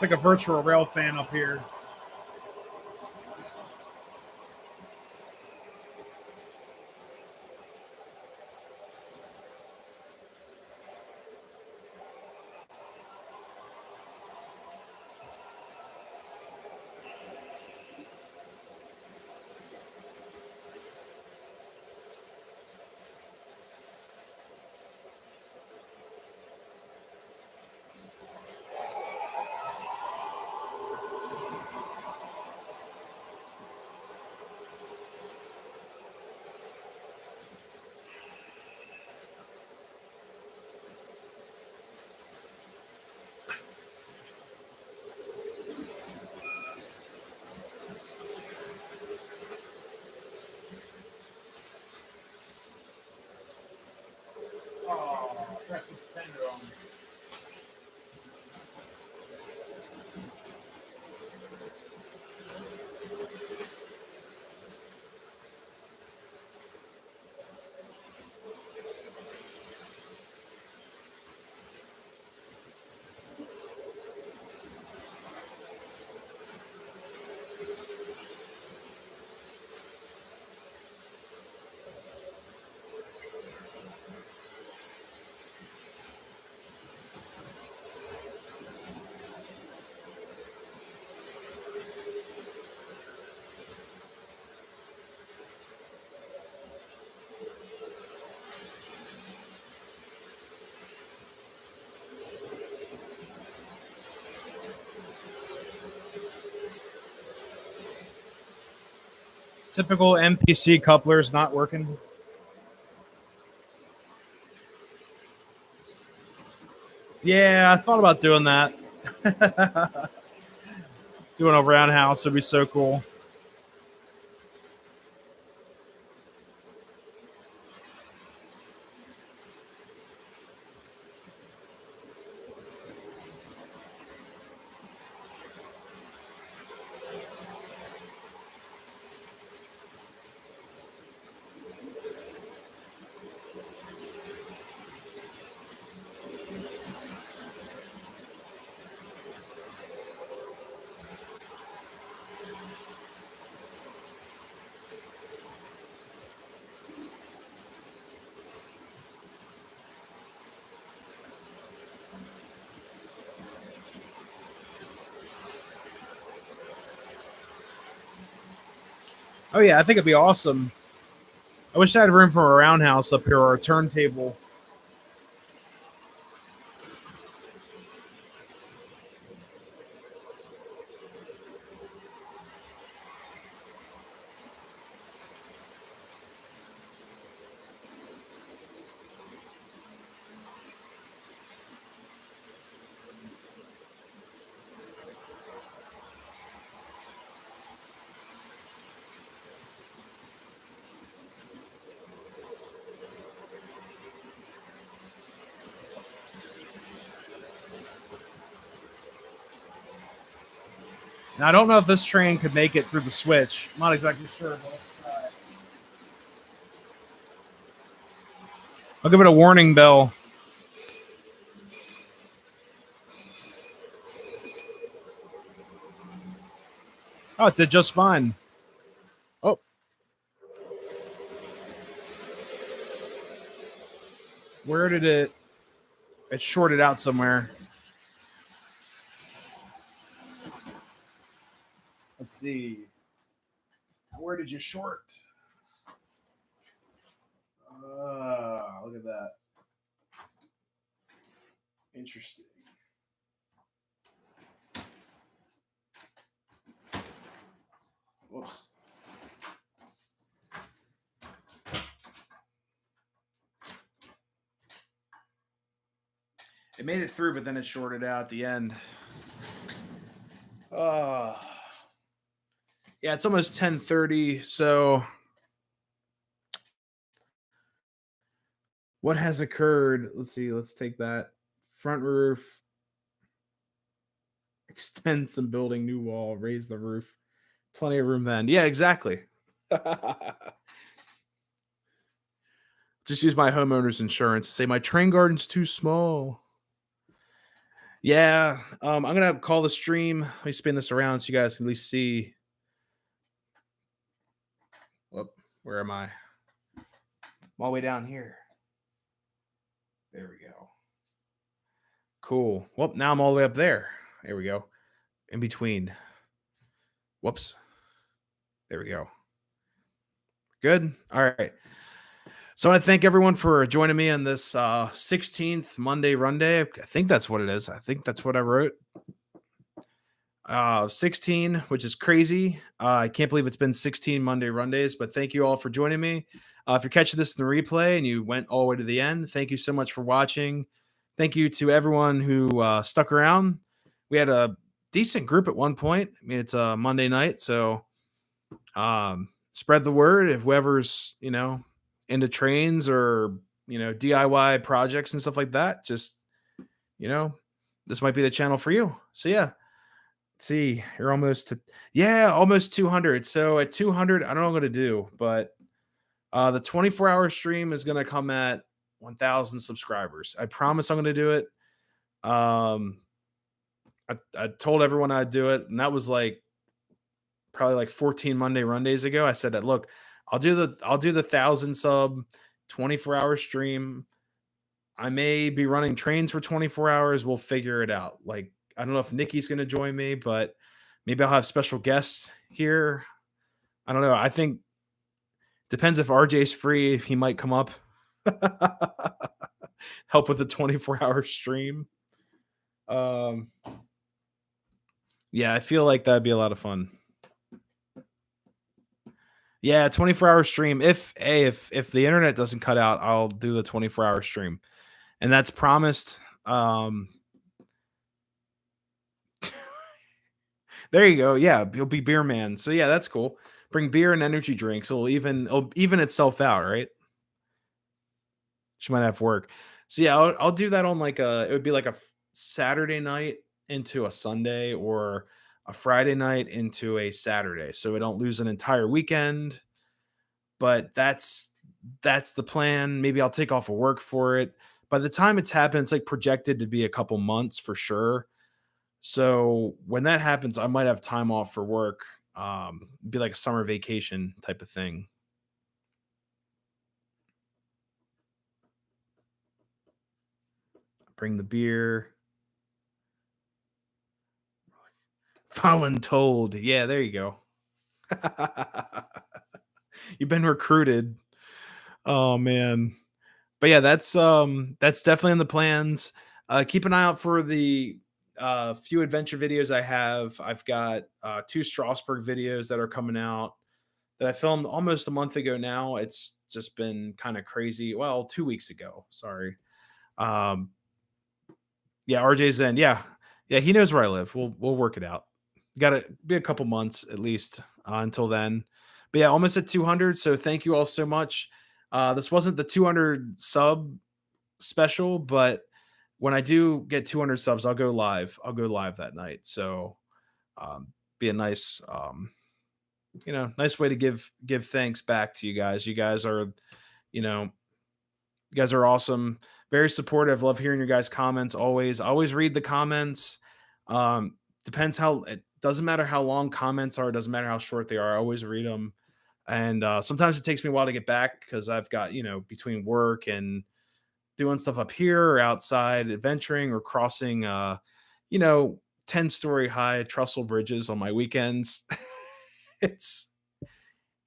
It's like a virtual rail fan up here. Typical MPC couplers not working. Yeah, I thought about doing that. Doing a roundhouse would be so cool. Oh yeah, I think it'd be awesome. I wish I had room for a roundhouse up here or a turntable. Now I don't know if this train could make it through the switch. I'm not exactly sure, but let's try. I'll give it a warning bell. Oh, it did just fine. Oh. Where did it? It shorted out somewhere. Let's see. Where did you short? Look at that. Interesting. Whoops. It made it through, but then it shorted out at the end. Yeah, it's almost 10:30. So, what has occurred? Let's see. Let's take that front roof, extend some building, new wall, raise the roof. Plenty of room then. Yeah, exactly. Just use my homeowner's insurance to say my train garden's too small. Yeah, I'm gonna call the stream. Let me spin this around so you guys can at least see. Whoop, where am I? I'm all the way down here. There we go. Cool. Well, now I'm all the way up there. There we go. In between. Whoops. There we go. Good. All right. So I want to thank everyone for joining me on this 16th Monday-Runday. I think that's what it is. I think that's what I wrote. 16, which is crazy. I can't believe it's been 16 Monday-Rundays, but thank you all for joining me. If you're catching this in the replay and you went all the way to the end, thank you so much for watching. Thank you to everyone who stuck around. We had a decent group at one point. I mean, it's a Monday night, so spread the word. If whoever's, into trains or, DIY projects and stuff like that, just, this might be the channel for you. So yeah. See, you're almost to almost 200. So at 200, I don't know what I'm going to do, but the 24-hour stream is going to come at 1,000 subscribers. I promise I'm going to do it. I told everyone I'd do it, and that was probably like 14 Monday-Rundays ago. I said that, look, I'll do the 1,000 sub 24-hour stream. I may be running trains for 24 hours. We'll figure it out. I don't know if Nikki's going to join me, but maybe I'll have special guests here. I don't know. I think depends if RJ's free. He might come up, help with the 24-hour stream. Yeah, I feel like that'd be a lot of fun. Yeah, 24-hour stream. If the internet doesn't cut out, I'll do the 24-hour stream. And that's promised. There you go. Yeah, he'll be beer man. So yeah, that's cool. Bring beer and energy drinks. It'll even itself out, right? She might have work. So yeah, I'll do that on like it would be like a Saturday night into a Sunday or a Friday night into a Saturday. So we don't lose an entire weekend. But that's the plan. Maybe I'll take off of work for it. By the time it's happened, it's like projected to be a couple months for sure. So when that happens, I might have time off for work. Be like a summer vacation type of thing. Bring the beer. Voluntold. Yeah, there you go. You've been recruited. Oh man. But yeah, that's definitely in the plans. Keep an eye out for the few adventure videos I have. I've got 2 Strasbourg videos that are coming out that I filmed almost a month ago now. It's just been kind of crazy. Well, 2 weeks ago. Sorry. Um, yeah, RJ's in. Yeah. Yeah, he knows where I live. We'll work it out. Got to be a couple months at least until then. But yeah, almost at 200. So thank you all so much. This wasn't the 200 sub special, but when I do get 200 subs, I'll go live. I'll go live that night. So be a nice nice way to give thanks back to you guys. You guys are, you know, you guys are awesome. Very supportive. Love hearing your guys' comments always. I always read the comments. Depends how it doesn't matter how long comments are, it doesn't matter how short they are. I always read them. And sometimes it takes me a while to get back because I've got, between work and doing stuff up here or outside, adventuring or crossing, you know, 10-story high trestle bridges on my weekends. it's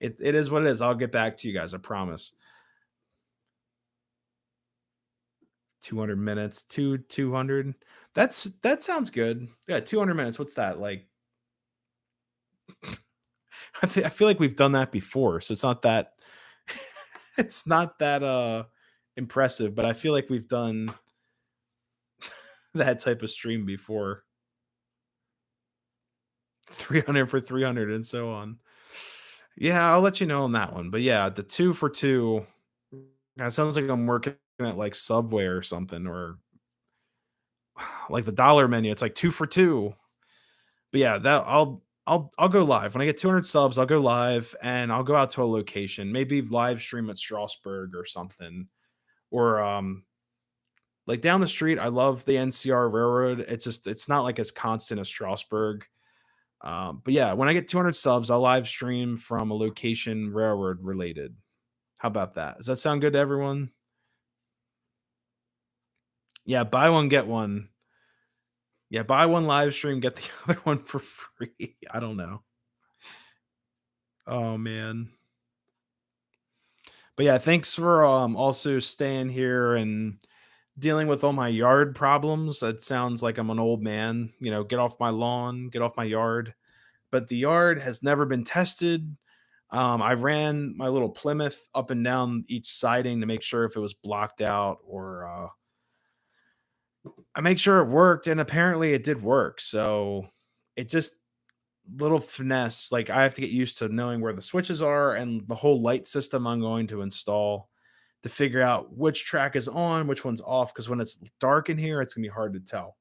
it is what it is. I'll get back to you guys. I promise. 200 minutes, 200. That sounds good. Yeah, 200 minutes. What's that like? I feel like we've done that before, so it's not that it's not that impressive, but I feel like we've done that type of stream before. 300 for 300 and so on. Yeah, I'll let you know on that one. But yeah, the 2 for 2, that sounds like I'm working at like Subway or something, or like the dollar menu. It's like 2 for 2. But yeah, that I'll go live. When I get 200 subs, I'll go live and I'll go out to a location, maybe live stream at Strasbourg or something. Or like down the street, I love the NCR Railroad. It's not like as constant as Strasbourg. But yeah, when I get 200 subs, I'll live stream from a location railroad related. How about that? Does that sound good to everyone? Yeah, buy one, get one. Yeah, buy one live stream, get the other one for free. I don't know. Oh man. But yeah, thanks for also staying here and dealing with all my yard problems. It sounds like I'm an old man, get off my lawn, get off my yard. But the yard has never been tested. I ran my little Plymouth up and down each siding to make sure if it was blocked out, or I make sure it worked, and apparently it did work. So it just little finesse. Like I have to get used to knowing where the switches are and the whole light system I'm going to install to figure out which track is on, which one's off. Because when it's dark in here, it's gonna be hard to tell.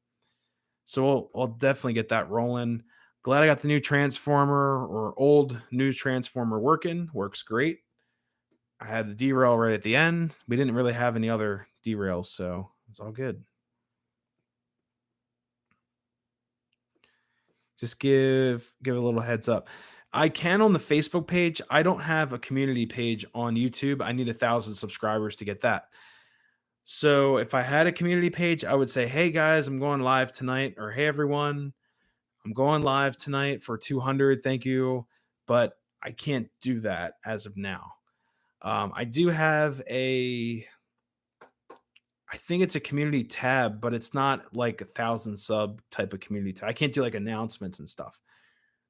So I'll definitely get that rolling. Glad I got the new transformer or old new transformer working. Works great. I had the derail right at the end. We didn't really have any other derails, so it's all good. Just give a little heads up. I can on the Facebook page. I don't have a community page on YouTube. I need 1,000 subscribers to get that. So if I had a community page, I would say, "Hey guys, I'm going live tonight," or "Hey everyone, I'm going live tonight for 200. Thank you." But I can't do that as of now. I do have I think it's a community tab, but it's not like 1,000 sub type of community tab. I can't do like announcements and stuff.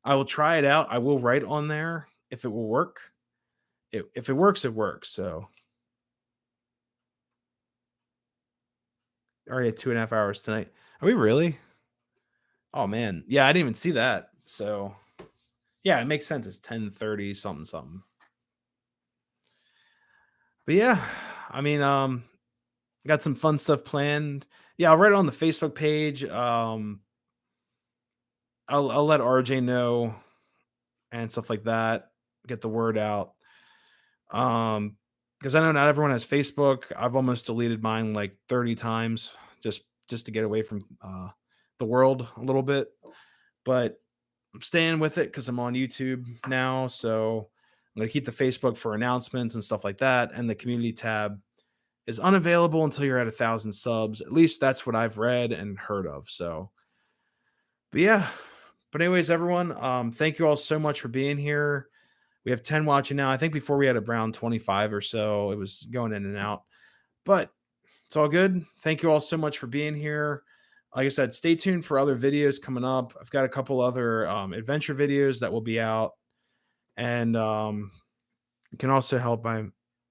I will try it out. I will write on there if it will work. if it works, it works. So already at 2.5 hours tonight. Are we really? Oh man. Yeah, I didn't even see that. So yeah, it makes sense. It's 10:30 something something. But yeah, I mean, got some fun stuff planned. Yeah, I'll write it on the Facebook page. I'll let RJ know and stuff like that. Get the word out. Because I know not everyone has Facebook. I've almost deleted mine like 30 times just to get away from the world a little bit. But I'm staying with it because I'm on YouTube now. So I'm gonna keep the Facebook for announcements and stuff like that. And the community tab is unavailable until you're at 1,000 subs. At least that's what I've read and heard of. So, but yeah. But anyways, everyone, thank you all so much for being here. We have 10 watching now. I think before we had around 25 or so. It was going in and out. But it's all good. Thank you all so much for being here. Like I said, stay tuned for other videos coming up. I've got a couple other adventure videos that will be out. And you can also help by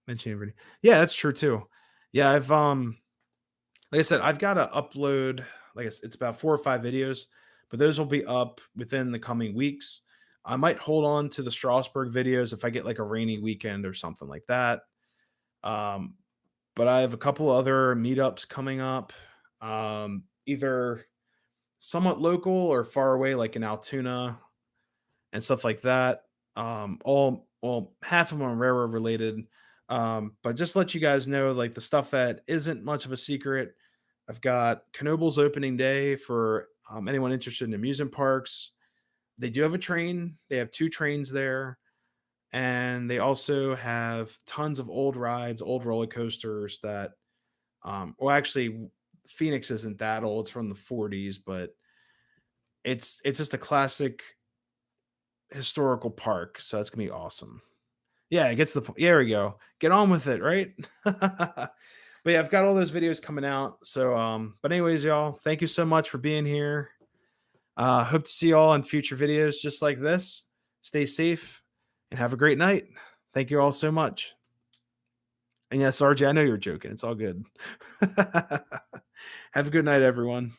mentioning everything. Yeah, that's true too. Yeah, I've like I said, I've got to upload, like it's about 4 or 5 videos, but those will be up within the coming weeks. I might hold on to the Strasbourg videos if I get like a rainy weekend or something like that. Um, but I have a couple other meetups coming up, either somewhat local or far away, like in Altoona and stuff like that. All well, half of them are railroad related. But just to let you guys know, like the stuff that isn't much of a secret. I've got Knoble's opening day for anyone interested in amusement parks. They do have a train. They have 2 trains there. And they also have tons of old rides, old roller coasters that well actually Phoenix isn't that old. It's from the 40s, but it's just a classic historical park. So that's gonna be awesome. Yeah, it gets the point. There we go. Get on with it, right? But yeah, I've got all those videos coming out. So but anyways, y'all, thank you so much for being here. Hope to see you all in future videos just like this. Stay safe and have a great night. Thank you all so much. And yes, RJ, I know you're joking. It's all good. Have a good night, everyone.